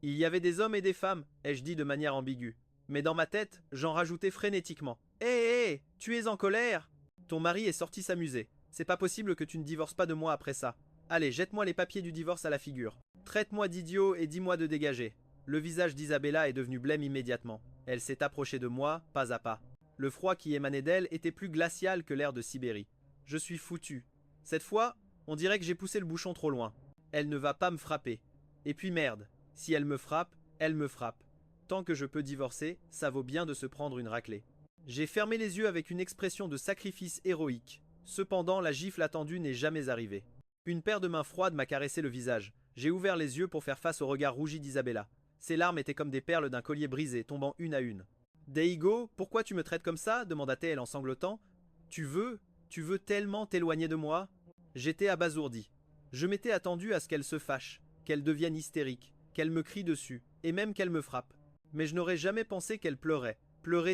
S1: Il y avait des hommes et des femmes, ai-je dit de manière ambiguë. Mais dans ma tête, j'en rajoutais frénétiquement. Hé, tu es en colère? Ton mari est sorti s'amuser. C'est pas possible que tu ne divorces pas de moi après ça. Allez, jette-moi les papiers du divorce à la figure. Traite-moi d'idiot et dis-moi de dégager. Le visage d'Isabella est devenu blême immédiatement. Elle s'est approchée de moi, pas à pas. Le froid qui émanait d'elle était plus glacial que l'air de Sibérie. Je suis foutu. Cette fois, on dirait que j'ai poussé le bouchon trop loin. Elle ne va pas me frapper. Et puis merde, si elle me frappe, elle me frappe. Tant que je peux divorcer, ça vaut bien de se prendre une raclée. J'ai fermé les yeux avec une expression de sacrifice héroïque. Cependant, la gifle attendue n'est jamais arrivée. Une paire de mains froides m'a caressé le visage. J'ai ouvert les yeux pour faire face au regard rougi d'Isabella. Ses larmes étaient comme des perles d'un collier brisé, tombant une à une. Deigo, pourquoi tu me traites comme ça? Demanda-t-elle en sanglotant. Tu veux tellement t'éloigner de moi? J'étais abasourdi. Je m'étais attendu à ce qu'elle se fâche, qu'elle devienne hystérique, qu'elle me crie dessus, et même qu'elle me frappe. Mais je n'aurais jamais pensé qu'elle pleurait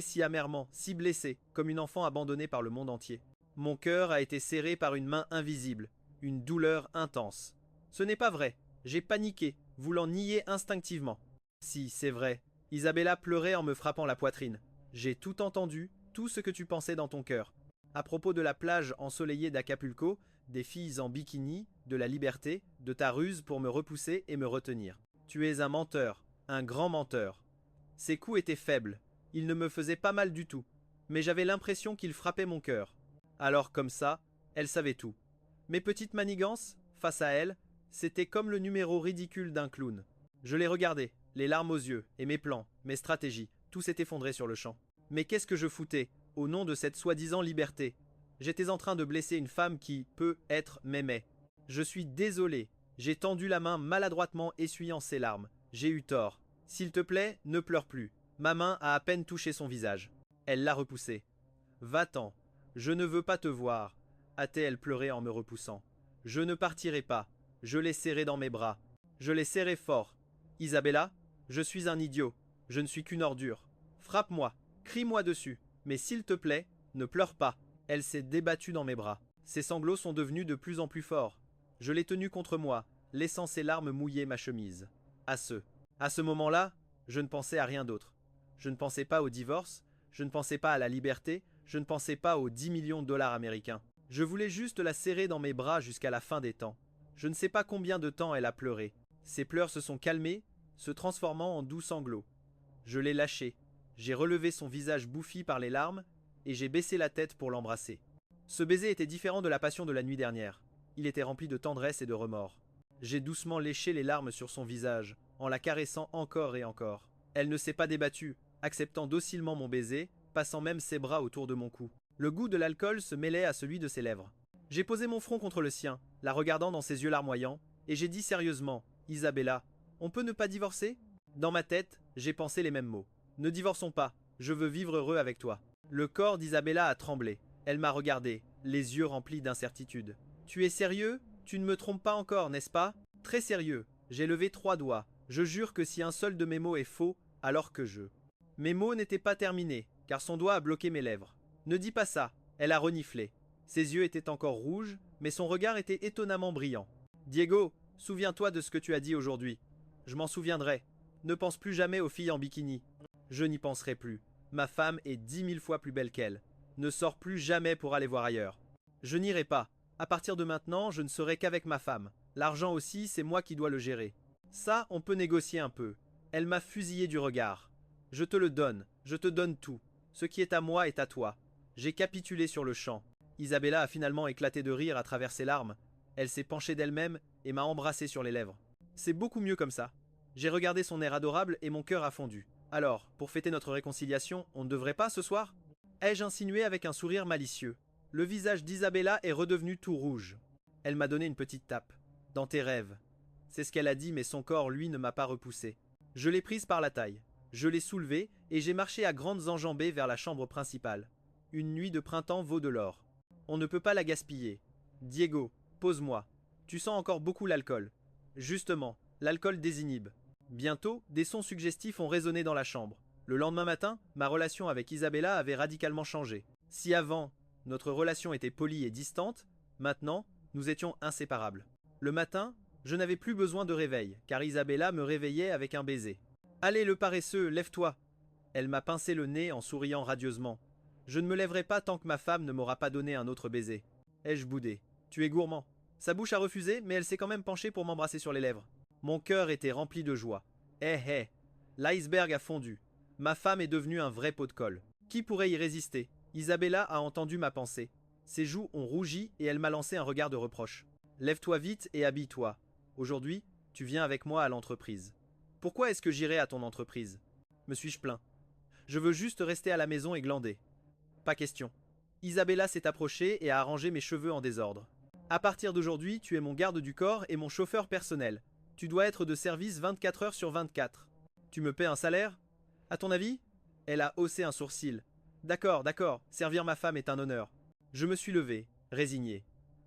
S1: si amèrement, si blessée, comme une enfant abandonnée par le monde entier. Mon cœur a été serré par une main invisible, une douleur intense. Ce n'est pas vrai, j'ai paniqué, voulant nier instinctivement. Si, c'est vrai, Isabella pleurait en me frappant la poitrine. J'ai tout entendu, tout ce que tu pensais dans ton cœur. À propos de la plage ensoleillée d'Acapulco, des filles en bikini, de la liberté, de ta ruse pour me repousser et me retenir. Tu es un menteur, un grand menteur. Ses coups étaient faibles, ils ne me faisaient pas mal du tout, mais j'avais l'impression qu'ils frappaient mon cœur. Alors comme ça, elle savait tout. Mes petites manigances, face à elle, c'était comme le numéro ridicule d'un clown. Je les regardais, les larmes aux yeux, et mes plans, mes stratégies, tout s'est effondré sur le champ. Mais qu'est-ce que je foutais, au nom de cette soi-disant liberté? J'étais en train de blesser une femme qui, peut-être, m'aimait. Je suis désolé, j'ai tendu la main maladroitement essuyant ses larmes. J'ai eu tort. S'il te plaît, ne pleure plus. Ma main a à peine touché son visage. Elle l'a repoussé. Va-t'en, je ne veux pas te voir, a-t-elle pleuré en me repoussant. Je ne partirai pas. Je l'ai serré dans mes bras. Je l'ai serré fort. Isabella, je suis un idiot. Je ne suis qu'une ordure. Frappe-moi, crie-moi dessus. Mais s'il te plaît, ne pleure pas. Elle s'est débattue dans mes bras. Ses sanglots sont devenus de plus en plus forts. Je l'ai tenue contre moi, laissant ses larmes mouiller ma chemise. À ce moment-là, je ne pensais à rien d'autre. Je ne pensais pas au divorce, je ne pensais pas à la liberté, je ne pensais pas aux 10 millions de dollars américains. Je voulais juste la serrer dans mes bras jusqu'à la fin des temps. Je ne sais pas combien de temps elle a pleuré. Ses pleurs se sont calmés, se transformant en doux sanglots. Je l'ai lâchée. J'ai relevé son visage bouffi par les larmes et j'ai baissé la tête pour l'embrasser. Ce baiser était différent de la passion de la nuit dernière. Il était rempli de tendresse et de remords. J'ai doucement léché les larmes sur son visage, en la caressant encore et encore. Elle ne s'est pas débattue, acceptant docilement mon baiser, passant même ses bras autour de mon cou. Le goût de l'alcool se mêlait à celui de ses lèvres. J'ai posé mon front contre le sien, la regardant dans ses yeux larmoyants, et j'ai dit sérieusement, « Isabella, on peut ne pas divorcer ?» Dans ma tête, j'ai pensé les mêmes mots. « Ne divorçons pas, je veux vivre heureux avec toi. » Le corps d'Isabella a tremblé. Elle m'a regardé, les yeux remplis d'incertitude. « Tu es sérieux? Tu ne me trompes pas encore, n'est-ce pas ?»« Très sérieux. » J'ai levé 3 doigts. Je jure que si un seul de mes mots est faux, alors que je... Mes mots n'étaient pas terminés, car son doigt a bloqué mes lèvres. « Ne dis pas ça. » Elle a reniflé. Ses yeux étaient encore rouges, mais son regard était étonnamment brillant. « Diego, souviens-toi de ce que tu as dit aujourd'hui. »« Je m'en souviendrai. Ne pense plus jamais aux filles en bikini. »« Je n'y penserai plus. Ma femme est 10 000 fois plus belle qu'elle. Ne sors plus jamais pour aller voir ailleurs. »« Je n'irai pas. À partir de maintenant, je ne serai qu'avec ma femme. L'argent aussi, c'est moi qui dois le gérer. Ça, on peut négocier un peu. » Elle m'a fusillé du regard. « Je te le donne. Je te donne tout. Ce qui est à moi est à toi. » J'ai capitulé sur le champ. Isabella a finalement éclaté de rire à travers ses larmes. Elle s'est penchée d'elle-même et m'a embrassé sur les lèvres. « C'est beaucoup mieux comme ça. J'ai regardé son air adorable et mon cœur a fondu. Alors, pour fêter notre réconciliation, on ne devrait pas ce soir? Ai-je insinué avec un sourire malicieux. Le visage d'Isabella est redevenu tout rouge. Elle m'a donné une petite tape. Dans tes rêves. C'est ce qu'elle a dit, mais son corps, lui, ne m'a pas repoussé. Je l'ai prise par la taille. Je l'ai soulevée et j'ai marché à grandes enjambées vers la chambre principale. Une nuit de printemps vaut de l'or. On ne peut pas la gaspiller. Diego, pose-moi. Tu sens encore beaucoup l'alcool. Justement, l'alcool désinhibe. Bientôt, des sons suggestifs ont résonné dans la chambre. Le lendemain matin, ma relation avec Isabella avait radicalement changé. Si avant, notre relation était polie et distante, maintenant, nous étions inséparables. Le matin, je n'avais plus besoin de réveil, car Isabella me réveillait avec un baiser. Allez, le paresseux, lève-toi. Elle m'a pincé le nez en souriant radieusement. Je ne me lèverai pas tant que ma femme ne m'aura pas donné un autre baiser. Ai-je boudé? Tu es gourmand. Sa bouche a refusé, mais elle s'est quand même penchée pour m'embrasser sur les lèvres. Mon cœur était rempli de joie. L'iceberg a fondu. Ma femme est devenue un vrai pot de colle. Qui pourrait y résister? Isabella a entendu ma pensée. Ses joues ont rougi et elle m'a lancé un regard de reproche. Lève-toi vite et habille-toi. Aujourd'hui, tu viens avec moi à l'entreprise. Pourquoi est-ce que j'irai à ton entreprise? Me suis-je plaint? Je veux juste rester à la maison et glander. Pas question. Isabella s'est approchée et a arrangé mes cheveux en désordre. À partir d'aujourd'hui, tu es mon garde du corps et mon chauffeur personnel. Tu dois être de service 24 heures sur 24. Tu me paies un salaire? À ton avis? Elle a haussé un sourcil. D'accord, d'accord, servir ma femme est un honneur. Je me suis levé, résigné.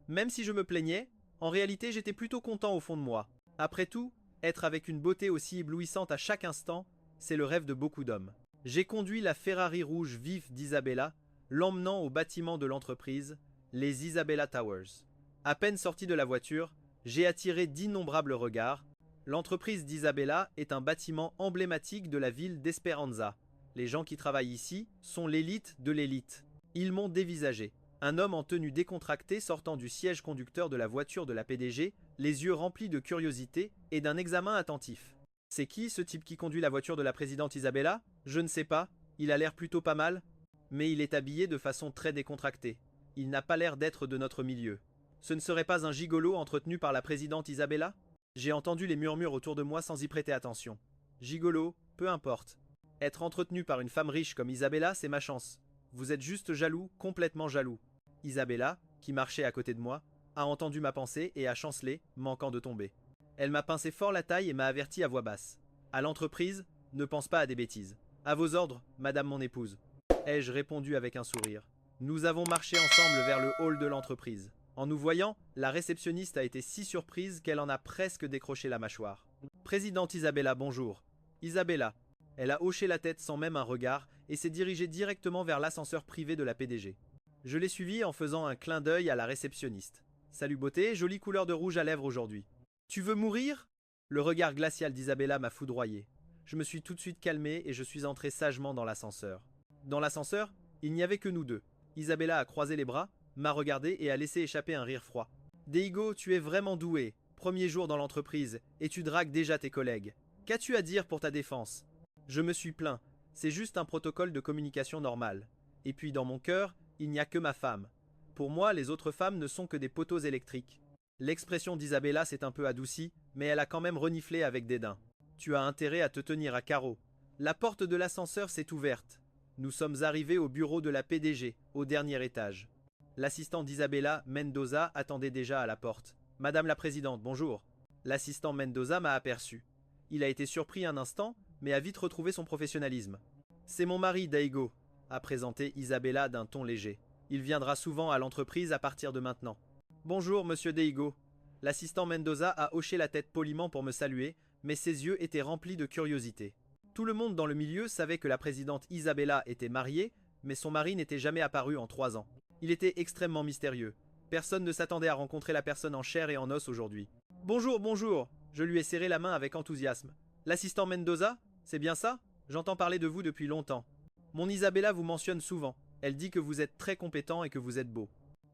S1: Même si je me plaignais, en réalité j'étais plutôt content au fond de moi. Après tout, être avec une beauté aussi éblouissante à chaque instant, c'est le rêve de beaucoup d'hommes. J'ai conduit la Ferrari rouge vif d'Isabella, l'emmenant au bâtiment de l'entreprise, les Isabella Towers. À peine sorti de la voiture, j'ai attiré d'innombrables regards. L'entreprise d'Isabella est un bâtiment emblématique de la ville d'Esperanza. Les gens qui travaillent ici sont l'élite de l'élite. Ils m'ont dévisagé. Un homme en tenue décontractée sortant du siège conducteur de la voiture de la PDG, les yeux remplis de curiosité et d'un examen attentif. C'est qui ce type qui conduit la voiture de la présidente Isabella? Je ne sais pas, il a l'air plutôt pas mal. Mais il est habillé de façon très décontractée. Il n'a pas l'air d'être de notre milieu. Ce ne serait pas un gigolo entretenu par la présidente Isabella? J'ai entendu les murmures autour de moi sans y prêter attention. Gigolo, peu importe. Être entretenu par une femme riche comme Isabella, c'est ma chance. Vous êtes juste jaloux, complètement jaloux. Isabella, qui marchait à côté de moi, a entendu ma pensée et a chancelé, manquant de tomber. Elle m'a pincé fort la taille et m'a averti à voix basse. À l'entreprise, ne pense pas à des bêtises. À vos ordres, madame mon épouse. Ai-je répondu avec un sourire. Nous avons marché ensemble vers le hall de l'entreprise. En nous voyant, la réceptionniste a été si surprise qu'elle en a presque décroché la mâchoire. Présidente Isabella, bonjour. Isabella. Elle a hoché la tête sans même un regard et s'est dirigée directement vers l'ascenseur privé de la PDG. Je l'ai suivie en faisant un clin d'œil à la réceptionniste. Salut beauté, jolie couleur de rouge à lèvres aujourd'hui. Tu veux mourir? Le regard glacial d'Isabella m'a foudroyé. Je me suis tout de suite calmé et je suis entré sagement dans l'ascenseur. Dans l'ascenseur, il n'y avait que nous deux. Isabella a croisé les bras, m'a regardé et a laissé échapper un rire froid. Deigo, tu es vraiment doué. Premier jour dans l'entreprise, et tu dragues déjà tes collègues. Qu'as-tu à dire pour ta défense? Je me suis plaint. C'est juste un protocole de communication normal. Et puis dans mon cœur, il n'y a que ma femme. Pour moi, les autres femmes ne sont que des poteaux électriques. L'expression d'Isabella s'est un peu adoucie, mais elle a quand même reniflé avec dédain. Tu as intérêt à te tenir à carreau. La porte de l'ascenseur s'est ouverte. Nous sommes arrivés au bureau de la PDG, au dernier étage. L'assistant d'Isabella, Mendoza, attendait déjà à la porte. Madame la présidente, bonjour. L'assistant Mendoza m'a aperçu. Il a été surpris un instant, mais a vite retrouvé son professionnalisme. C'est mon mari, Daigo, a présenté Isabella d'un ton léger. Il viendra souvent à l'entreprise à partir de maintenant. Bonjour, monsieur Daigo. L'assistant Mendoza a hoché la tête poliment pour me saluer, mais ses yeux étaient remplis de curiosité. Tout le monde dans le milieu savait que la présidente Isabella était mariée, mais son mari n'était jamais apparu en 3 ans. Il était extrêmement mystérieux. Personne ne s'attendait à rencontrer la personne en chair et en os aujourd'hui. Bonjour, bonjour. Je lui ai serré la main avec enthousiasme. L'assistant Mendoza? C'est bien ça? J'entends parler de vous depuis longtemps. Mon Isabella vous mentionne souvent. Elle dit que vous êtes très compétent et que vous êtes beau.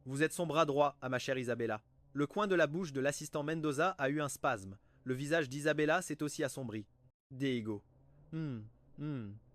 S1: Vous êtes son bras droit, à ma chère Isabella. Le coin de la bouche de l'assistant Mendoza a eu un spasme. Le visage d'Isabella s'est aussi assombri. Deigo.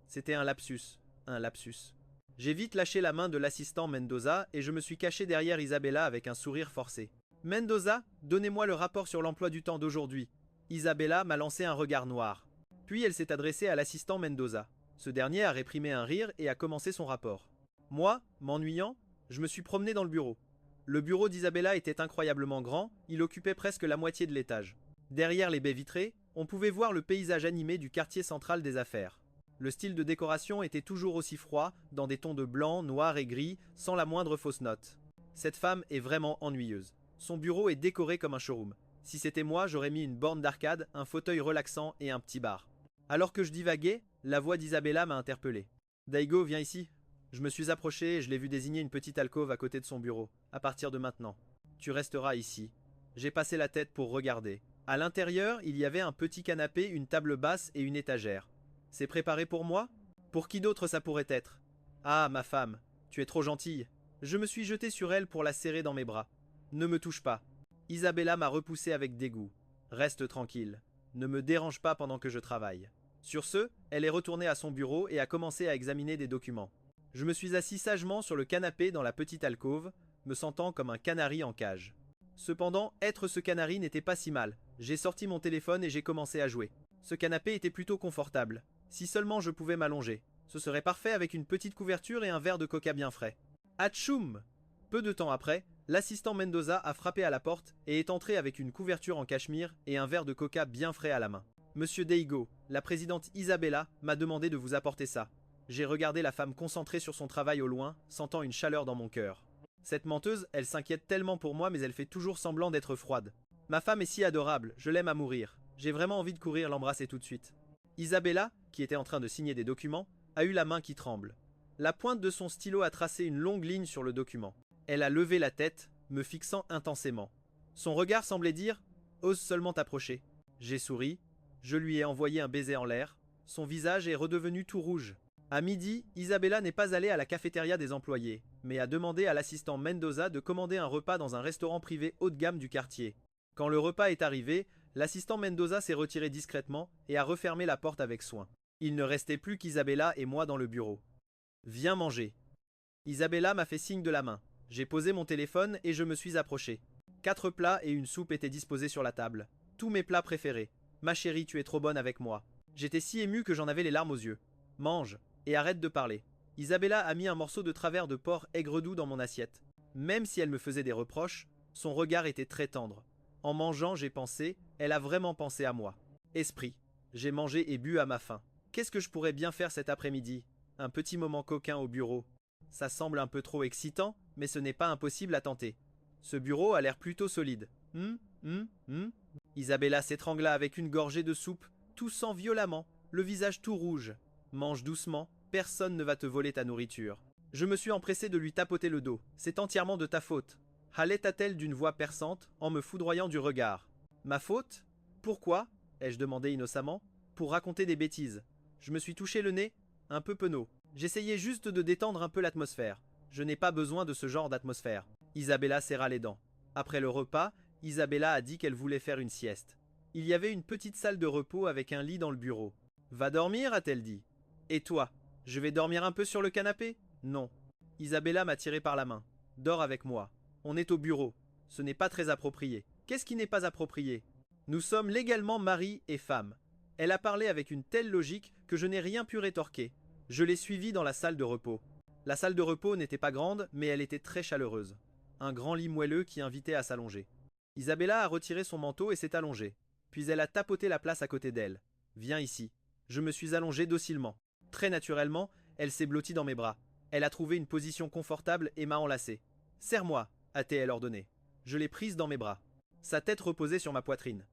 S1: C'était un lapsus. Un lapsus. J'ai vite lâché la main de l'assistant Mendoza et je me suis caché derrière Isabella avec un sourire forcé. Mendoza, donnez-moi le rapport sur l'emploi du temps d'aujourd'hui. Isabella m'a lancé un regard noir. Puis elle s'est adressée à l'assistant Mendoza. Ce dernier a réprimé un rire et a commencé son rapport. Moi, m'ennuyant, je me suis promené dans le bureau. Le bureau d'Isabella était incroyablement grand, il occupait presque la moitié de l'étage. Derrière les baies vitrées, on pouvait voir le paysage animé du quartier central des affaires. Le style de décoration était toujours aussi froid, dans des tons de blanc, noir et gris, sans la moindre fausse note. Cette femme est vraiment ennuyeuse. Son bureau est décoré comme un showroom. Si c'était moi, j'aurais mis une borne d'arcade, un fauteuil relaxant et un petit bar. Alors que je divaguais, la voix d'Isabella m'a interpellé. Daigo, viens ici. Je me suis approché et je l'ai vu désigner une petite alcôve à côté de son bureau. À partir de maintenant, tu resteras ici. J'ai passé la tête pour regarder. À l'intérieur, il y avait un petit canapé, une table basse et une étagère. C'est préparé pour moi? Pour qui d'autre ça pourrait être? Ah, ma femme, tu es trop gentille. Je me suis jeté sur elle pour la serrer dans mes bras. Ne me touche pas. Isabella m'a repoussé avec dégoût. Reste tranquille. Ne me dérange pas pendant que je travaille. Sur ce, elle est retournée à son bureau et a commencé à examiner des documents. Je me suis assis sagement sur le canapé dans la petite alcôve, me sentant comme un canari en cage. Cependant, être ce canari n'était pas si mal. J'ai sorti mon téléphone et j'ai commencé à jouer. Ce canapé était plutôt confortable. Si seulement je pouvais m'allonger. Ce serait parfait avec une petite couverture et un verre de coca bien frais. Atchoum! Peu de temps après, l'assistant Mendoza a frappé à la porte et est entré avec une couverture en cachemire et un verre de coca bien frais à la main. Monsieur Daigo, la présidente Isabella, m'a demandé de vous apporter ça. J'ai regardé la femme concentrée sur son travail au loin, sentant une chaleur dans mon cœur. Cette menteuse, elle s'inquiète tellement pour moi mais elle fait toujours semblant d'être froide. Ma femme est si adorable, je l'aime à mourir. J'ai vraiment envie de courir l'embrasser tout de suite. Isabella, qui était en train de signer des documents, a eu la main qui tremble. La pointe de son stylo a tracé une longue ligne sur le document. Elle a levé la tête, me fixant intensément. Son regard semblait dire « Ose seulement t'approcher ». J'ai souri, je lui ai envoyé un baiser en l'air. Son visage est redevenu tout rouge. À midi, Isabella n'est pas allée à la cafétéria des employés, mais a demandé à l'assistant Mendoza de commander un repas dans un restaurant privé haut de gamme du quartier. Quand le repas est arrivé, l'assistant Mendoza s'est retiré discrètement et a refermé la porte avec soin. Il ne restait plus qu'Isabella et moi dans le bureau. Viens manger. Isabella m'a fait signe de la main. J'ai posé mon téléphone et je me suis approché. 4 plats et une soupe étaient disposés sur la table. Tous mes plats préférés. Ma chérie, tu es trop bonne avec moi. J'étais si ému que j'en avais les larmes aux yeux. Mange et arrête de parler. Isabella a mis un morceau de travers de porc aigre-doux dans mon assiette. Même si elle me faisait des reproches, son regard était très tendre. En mangeant, j'ai pensé, elle a vraiment pensé à moi. Esprit. J'ai mangé et bu à ma faim. Qu'est-ce que je pourrais bien faire cet après-midi? Un petit moment coquin au bureau. Ça semble un peu trop excitant, mais ce n'est pas impossible à tenter. Ce bureau a l'air plutôt solide. Isabella s'étrangla avec une gorgée de soupe, toussant violemment, le visage tout rouge. Mange doucement, personne ne va te voler ta nourriture. Je me suis empressé de lui tapoter le dos. C'est entièrement de ta faute. Haleta-t-elle d'une voix perçante, en me foudroyant du regard. Ma faute? Pourquoi? Ai-je demandé innocemment. Pour raconter des bêtises. Je me suis touché le nez, un peu penaud. J'essayais juste de détendre un peu l'atmosphère. Je n'ai pas besoin de ce genre d'atmosphère. Isabella serra les dents. Après le repas, Isabella a dit qu'elle voulait faire une sieste. Il y avait une petite salle de repos avec un lit dans le bureau. Va dormir, a-t-elle dit. Et toi? Je vais dormir un peu sur le canapé? Non. Isabella m'a tiré par la main. Dors avec moi. On est au bureau. Ce n'est pas très approprié. Qu'est-ce qui n'est pas approprié? Nous sommes légalement mari et femme. Elle a parlé avec une telle logique que je n'ai rien pu rétorquer. Je l'ai suivie dans la salle de repos. La salle de repos n'était pas grande, mais elle était très chaleureuse. Un grand lit moelleux qui invitait à s'allonger. Isabella a retiré son manteau et s'est allongée. Puis elle a tapoté la place à côté d'elle. Viens ici. Je me suis allongé docilement. Très naturellement, elle s'est blottie dans mes bras. Elle a trouvé une position confortable et m'a enlacé. Serre-moi, a-t-elle ordonné. Je l'ai prise dans mes bras. Sa tête reposait sur ma poitrine.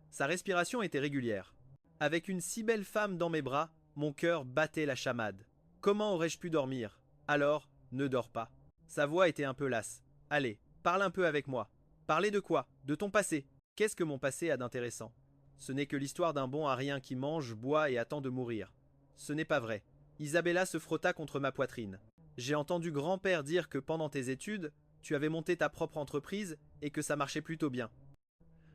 S1: Sa respiration était régulière. Avec une si belle femme dans mes bras, mon cœur battait la chamade. Comment aurais-je pu dormir? Alors, ne dors pas. Sa voix était un peu lasse. Allez, parle un peu avec moi. Parler de quoi? De ton passé. Qu'est-ce que mon passé a d'intéressant? Ce n'est que l'histoire d'un bon à rien qui mange, boit et attend de mourir. Ce n'est pas vrai. Isabella se frotta contre ma poitrine. J'ai entendu grand-père dire que pendant tes études, tu avais monté ta propre entreprise et que ça marchait plutôt bien.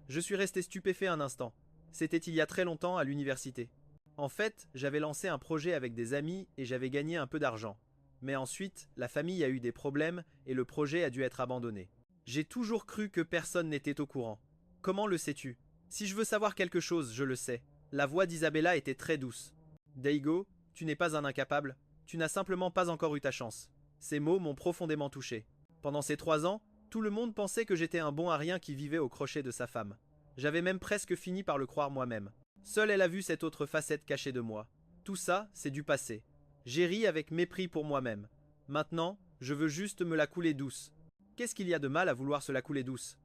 S1: Je suis resté stupéfait un instant. C'était il y a très longtemps à l'université. En fait, j'avais lancé un projet avec des amis et j'avais gagné un peu d'argent. Mais ensuite, la famille a eu des problèmes et le projet a dû être abandonné. J'ai toujours cru que personne n'était au courant. Comment le sais-tu? Si je veux savoir quelque chose, je le sais. La voix d'Isabella était très douce. Daigo, tu n'es pas un incapable, tu n'as simplement pas encore eu ta chance. Ces mots m'ont profondément touché. Pendant ces 3 ans, tout le monde pensait que j'étais un bon à rien qui vivait au crochet de sa femme. J'avais même presque fini par le croire moi-même. Seule elle a vu cette autre facette cachée de moi. Tout ça, c'est du passé. J'ai ri avec mépris pour moi-même. Maintenant, je veux juste me la couler douce. Qu'est-ce qu'il y a de mal à vouloir se la couler douce?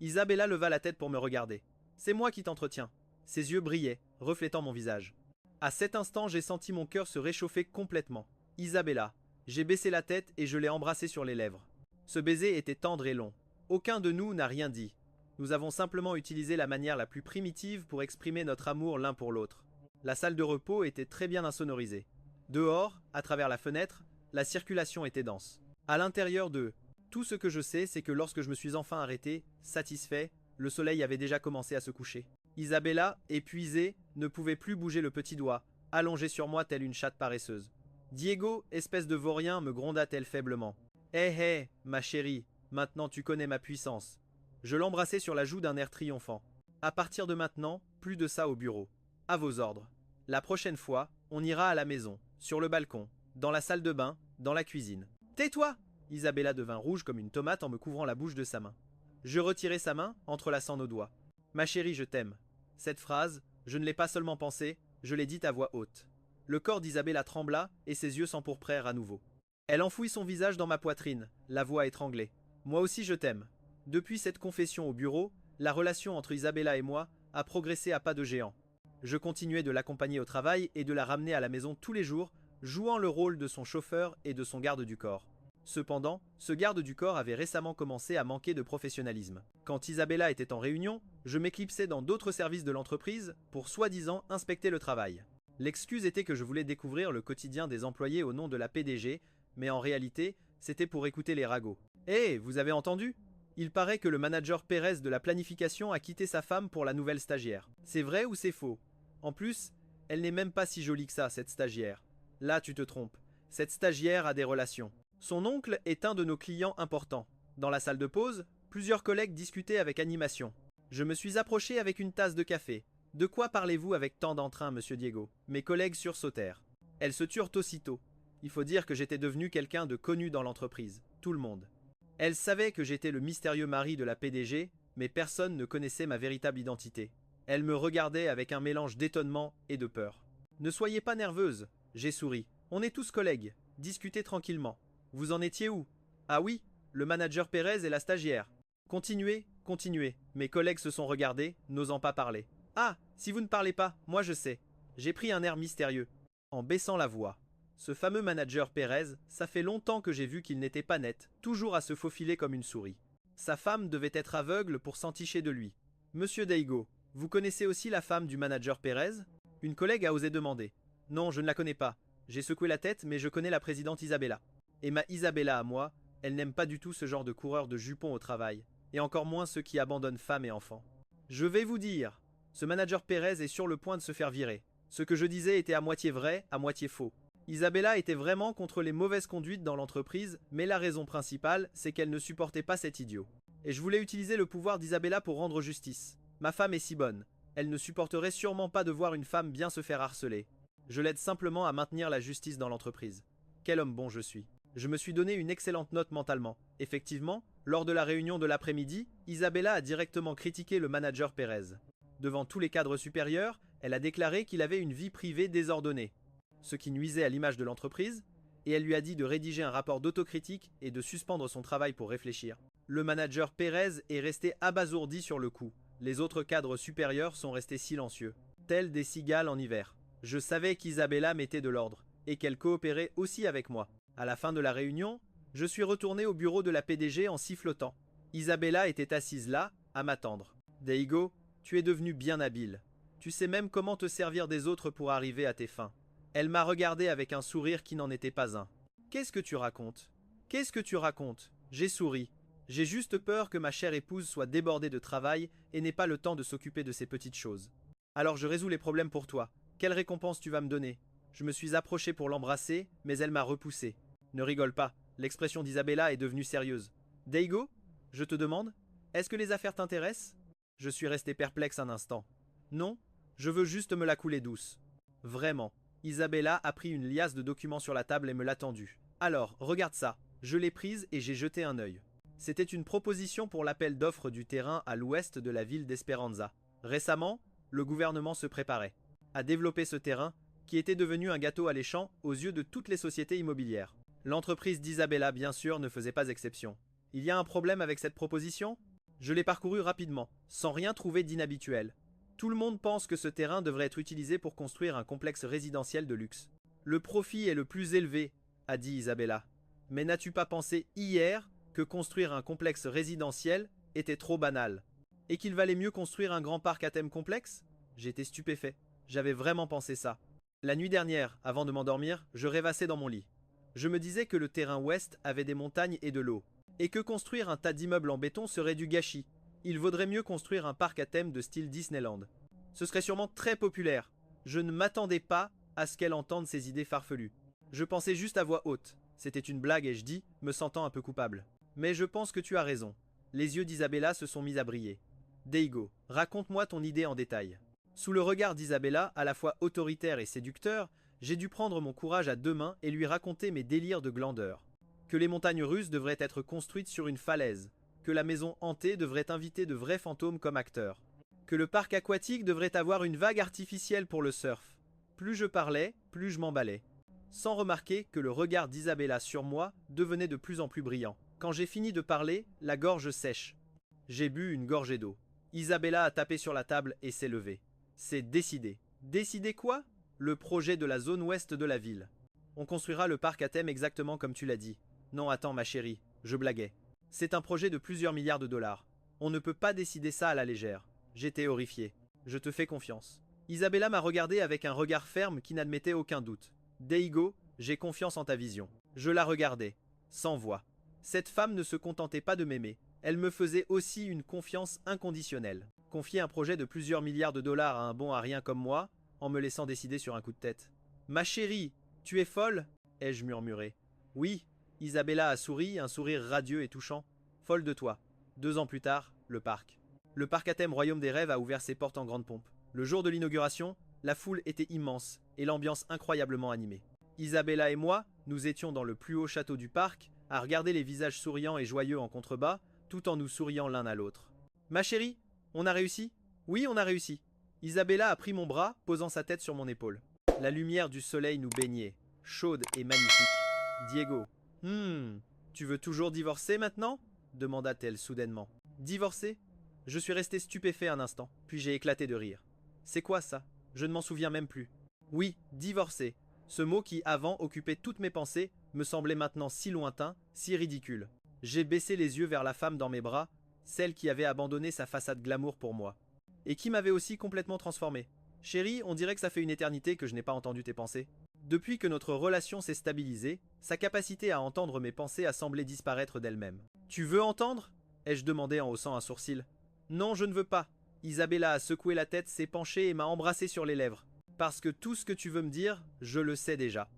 S1: Isabella leva la tête pour me regarder. C'est moi qui t'entretiens. Ses yeux brillaient, reflétant mon visage. À cet instant, j'ai senti mon cœur se réchauffer complètement. Isabella. J'ai baissé la tête et je l'ai embrassée sur les lèvres. Ce baiser était tendre et long. Aucun de nous n'a rien dit. Nous avons simplement utilisé la manière la plus primitive pour exprimer notre amour l'un pour l'autre. La salle de repos était très bien insonorisée. Dehors, à travers la fenêtre, la circulation était dense. À l'intérieur d'eux, tout ce que je sais, c'est que lorsque je me suis enfin arrêté, satisfait, le soleil avait déjà commencé à se coucher. Isabella, épuisée, ne pouvait plus bouger le petit doigt, allongée sur moi telle une chatte paresseuse. Diego, espèce de vaurien, me gronda-t-elle faiblement. Hé, ma chérie, maintenant tu connais ma puissance. Je l'embrassai sur la joue d'un air triomphant. À partir de maintenant, plus de ça au bureau. À vos ordres. La prochaine fois, on ira à la maison, sur le balcon, dans la salle de bain, dans la cuisine. Tais-toi! Isabella devint rouge comme une tomate en me couvrant la bouche de sa main. Je retirai sa main, entrelaçant nos doigts. Ma chérie, je t'aime. Cette phrase, je ne l'ai pas seulement pensée, je l'ai dite à voix haute. Le corps d'Isabella trembla et ses yeux s'empourprèrent à nouveau. Elle enfouit son visage dans ma poitrine, la voix étranglée. Moi aussi je t'aime. Depuis cette confession au bureau, la relation entre Isabella et moi a progressé à pas de géant. Je continuais de l'accompagner au travail et de la ramener à la maison tous les jours, jouant le rôle de son chauffeur et de son garde du corps. Cependant, ce garde du corps avait récemment commencé à manquer de professionnalisme. Quand Isabella était en réunion, je m'éclipsais dans d'autres services de l'entreprise pour soi-disant inspecter le travail. L'excuse était que je voulais découvrir le quotidien des employés au nom de la PDG, mais en réalité, c'était pour écouter les ragots. Hé, vous avez entendu? Il paraît que le manager Pérez de la planification a quitté sa femme pour la nouvelle stagiaire. C'est vrai ou c'est faux? En plus, elle n'est même pas si jolie que ça, cette stagiaire. Là, tu te trompes. Cette stagiaire a des relations. Son oncle est un de nos clients importants. Dans la salle de pause, plusieurs collègues discutaient avec animation. Je me suis approché avec une tasse de café. De quoi parlez-vous avec tant d'entrain, monsieur Diego? Mes collègues sursautèrent. Elles se turent aussitôt. Il faut dire que j'étais devenu quelqu'un de connu dans l'entreprise. Tout le monde. Elles savaient que j'étais le mystérieux mari de la PDG, mais personne ne connaissait ma véritable identité. Elles me regardaient avec un mélange d'étonnement et de peur. Ne soyez pas nerveuse, j'ai souri. On est tous collègues. Discutez tranquillement. Vous en étiez où? Ah oui, le manager Pérez et la stagiaire. Continuez, continuez. Mes collègues se sont regardés, n'osant pas parler. Ah, si vous ne parlez pas, moi je sais. J'ai pris un air mystérieux. En baissant la voix. Ce fameux manager Pérez, ça fait longtemps que j'ai vu qu'il n'était pas net, toujours à se faufiler comme une souris. Sa femme devait être aveugle pour s'enticher de lui. Monsieur Daigo, vous connaissez aussi la femme du manager Pérez? Une collègue a osé demander. Non, je ne la connais pas. J'ai secoué la tête, mais je connais la présidente Isabella. Et ma Isabella à moi, elle n'aime pas du tout ce genre de coureur de jupons au travail, et encore moins ceux qui abandonnent femmes et enfants. Je vais vous dire, ce manager Pérez est sur le point de se faire virer. Ce que je disais était à moitié vrai, à moitié faux. Isabella était vraiment contre les mauvaises conduites dans l'entreprise, mais la raison principale, c'est qu'elle ne supportait pas cet idiot. Et je voulais utiliser le pouvoir d'Isabella pour rendre justice. Ma femme est si bonne. Elle ne supporterait sûrement pas de voir une femme bien se faire harceler. Je l'aide simplement à maintenir la justice dans l'entreprise. Quel homme bon je suis. Je me suis donné une excellente note mentalement. Effectivement, lors de la réunion de l'après-midi, Isabella a directement critiqué le manager Pérez. Devant tous les cadres supérieurs, elle a déclaré qu'il avait une vie privée désordonnée, ce qui nuisait à l'image de l'entreprise, et elle lui a dit de rédiger un rapport d'autocritique et de suspendre son travail pour réfléchir. Le manager Pérez est resté abasourdi sur le coup. Les autres cadres supérieurs sont restés silencieux, tels des cigales en hiver. Je savais qu'Isabella mettait de l'ordre, et qu'elle coopérait aussi avec moi. À la fin de la réunion, je suis retourné au bureau de la PDG en sifflotant. Isabella était assise là, à m'attendre. Daigo, tu es devenu bien habile. Tu sais même comment te servir des autres pour arriver à tes fins. Elle m'a regardé avec un sourire qui n'en était pas un. Qu'est-ce que tu racontes? Qu'est-ce que tu racontes? J'ai souri. J'ai juste peur que ma chère épouse soit débordée de travail et n'ait pas le temps de s'occuper de ces petites choses. Alors je résous les problèmes pour toi. Quelle récompense tu vas me donner? Je me suis approché pour l'embrasser, mais elle m'a repoussé. Ne rigole pas, l'expression d'Isabella est devenue sérieuse. Daigo, je te demande, est-ce que les affaires t'intéressent? Je suis resté perplexe un instant. Non, je veux juste me la couler douce. Vraiment. Isabella a pris une liasse de documents sur la table et me l'a tendue. Alors, regarde ça. Je l'ai prise et j'ai jeté un œil. C'était une proposition pour l'appel d'offres du terrain à l'ouest de la ville d'Esperanza. Récemment, le gouvernement se préparait à développer ce terrain qui était devenu un gâteau alléchant aux yeux de toutes les sociétés immobilières. L'entreprise d'Isabella, bien sûr, ne faisait pas exception. Il y a un problème avec cette proposition? Je l'ai parcouru rapidement, sans rien trouver d'inhabituel. Tout le monde pense que ce terrain devrait être utilisé pour construire un complexe résidentiel de luxe. Le profit est le plus élevé, a dit Isabella. Mais n'as-tu pas pensé hier que construire un complexe résidentiel était trop banal? Et qu'il valait mieux construire un grand parc à thème complexe? J'étais stupéfait. J'avais vraiment pensé ça. La nuit dernière, avant de m'endormir, je rêvassais dans mon lit. Je me disais que le terrain ouest avait des montagnes et de l'eau, et que construire un tas d'immeubles en béton serait du gâchis. Il vaudrait mieux construire un parc à thème de style Disneyland. Ce serait sûrement très populaire. Je ne m'attendais pas à ce qu'elle entende ces idées farfelues. Je pensais juste à voix haute. C'était une blague et je dis, me sentant un peu coupable. Mais je pense que tu as raison. Les yeux d'Isabella se sont mis à briller. Deigo, raconte-moi ton idée en détail. Sous le regard d'Isabella, à la fois autoritaire et séducteur, j'ai dû prendre mon courage à deux mains et lui raconter mes délires de glandeur. Que les montagnes russes devraient être construites sur une falaise, que la maison hantée devrait inviter de vrais fantômes comme acteurs, que le parc aquatique devrait avoir une vague artificielle pour le surf. Plus je parlais, plus je m'emballais, sans remarquer que le regard d'Isabella sur moi devenait de plus en plus brillant. Quand j'ai fini de parler, la gorge sèche. J'ai bu une gorgée d'eau. Isabella a tapé sur la table et s'est levée. C'est décidé. Décidé quoi? Le projet de la zone ouest de la ville. On construira le parc à thème exactement comme tu l'as dit. Non, attends ma chérie, je blaguais. C'est un projet de plusieurs milliards de dollars. On ne peut pas décider ça à la légère. J'étais horrifié. Je te fais confiance. Isabella m'a regardé avec un regard ferme qui n'admettait aucun doute. Deigo, j'ai confiance en ta vision. Je la regardais, sans voix. Cette femme ne se contentait pas de m'aimer. Elle me faisait aussi une confiance inconditionnelle. Confier un projet de plusieurs milliards de dollars à un bon à rien comme moi, en me laissant décider sur un coup de tête. Ma chérie, tu es folle? Ai-je murmuré. Oui, Isabella a souri, un sourire radieux et touchant. Folle de toi. 2 ans plus tard, le parc. Le parc à thème Royaume des Rêves a ouvert ses portes en grande pompe. Le jour de l'inauguration, la foule était immense et l'ambiance incroyablement animée. Isabella et moi, nous étions dans le plus haut château du parc, à regarder les visages souriants et joyeux en contrebas, tout en nous souriant l'un à l'autre. Ma chérie, on a réussi? Oui, on a réussi. Isabella a pris mon bras, posant sa tête sur mon épaule. La lumière du soleil nous baignait, chaude et magnifique. Diego. Tu veux toujours divorcer maintenant? Demanda-t-elle soudainement. Divorcer? Je suis resté stupéfait un instant, puis j'ai éclaté de rire. C'est quoi ça? Je ne m'en souviens même plus. Oui, divorcer. Ce mot qui, avant, occupait toutes mes pensées, me semblait maintenant si lointain, si ridicule. J'ai baissé les yeux vers la femme dans mes bras, celle qui avait abandonné sa façade glamour pour moi. Et qui m'avait aussi complètement transformé. Chérie, on dirait que ça fait une éternité que je n'ai pas entendu tes pensées. Depuis que notre relation s'est stabilisée, sa capacité à entendre mes pensées a semblé disparaître d'elle-même. Tu veux entendre? Ai-je demandé en haussant un sourcil. Non, je ne veux pas. Isabella a secoué la tête, s'est penchée et m'a embrassé sur les lèvres. Parce que tout ce que tu veux me dire, je le sais déjà.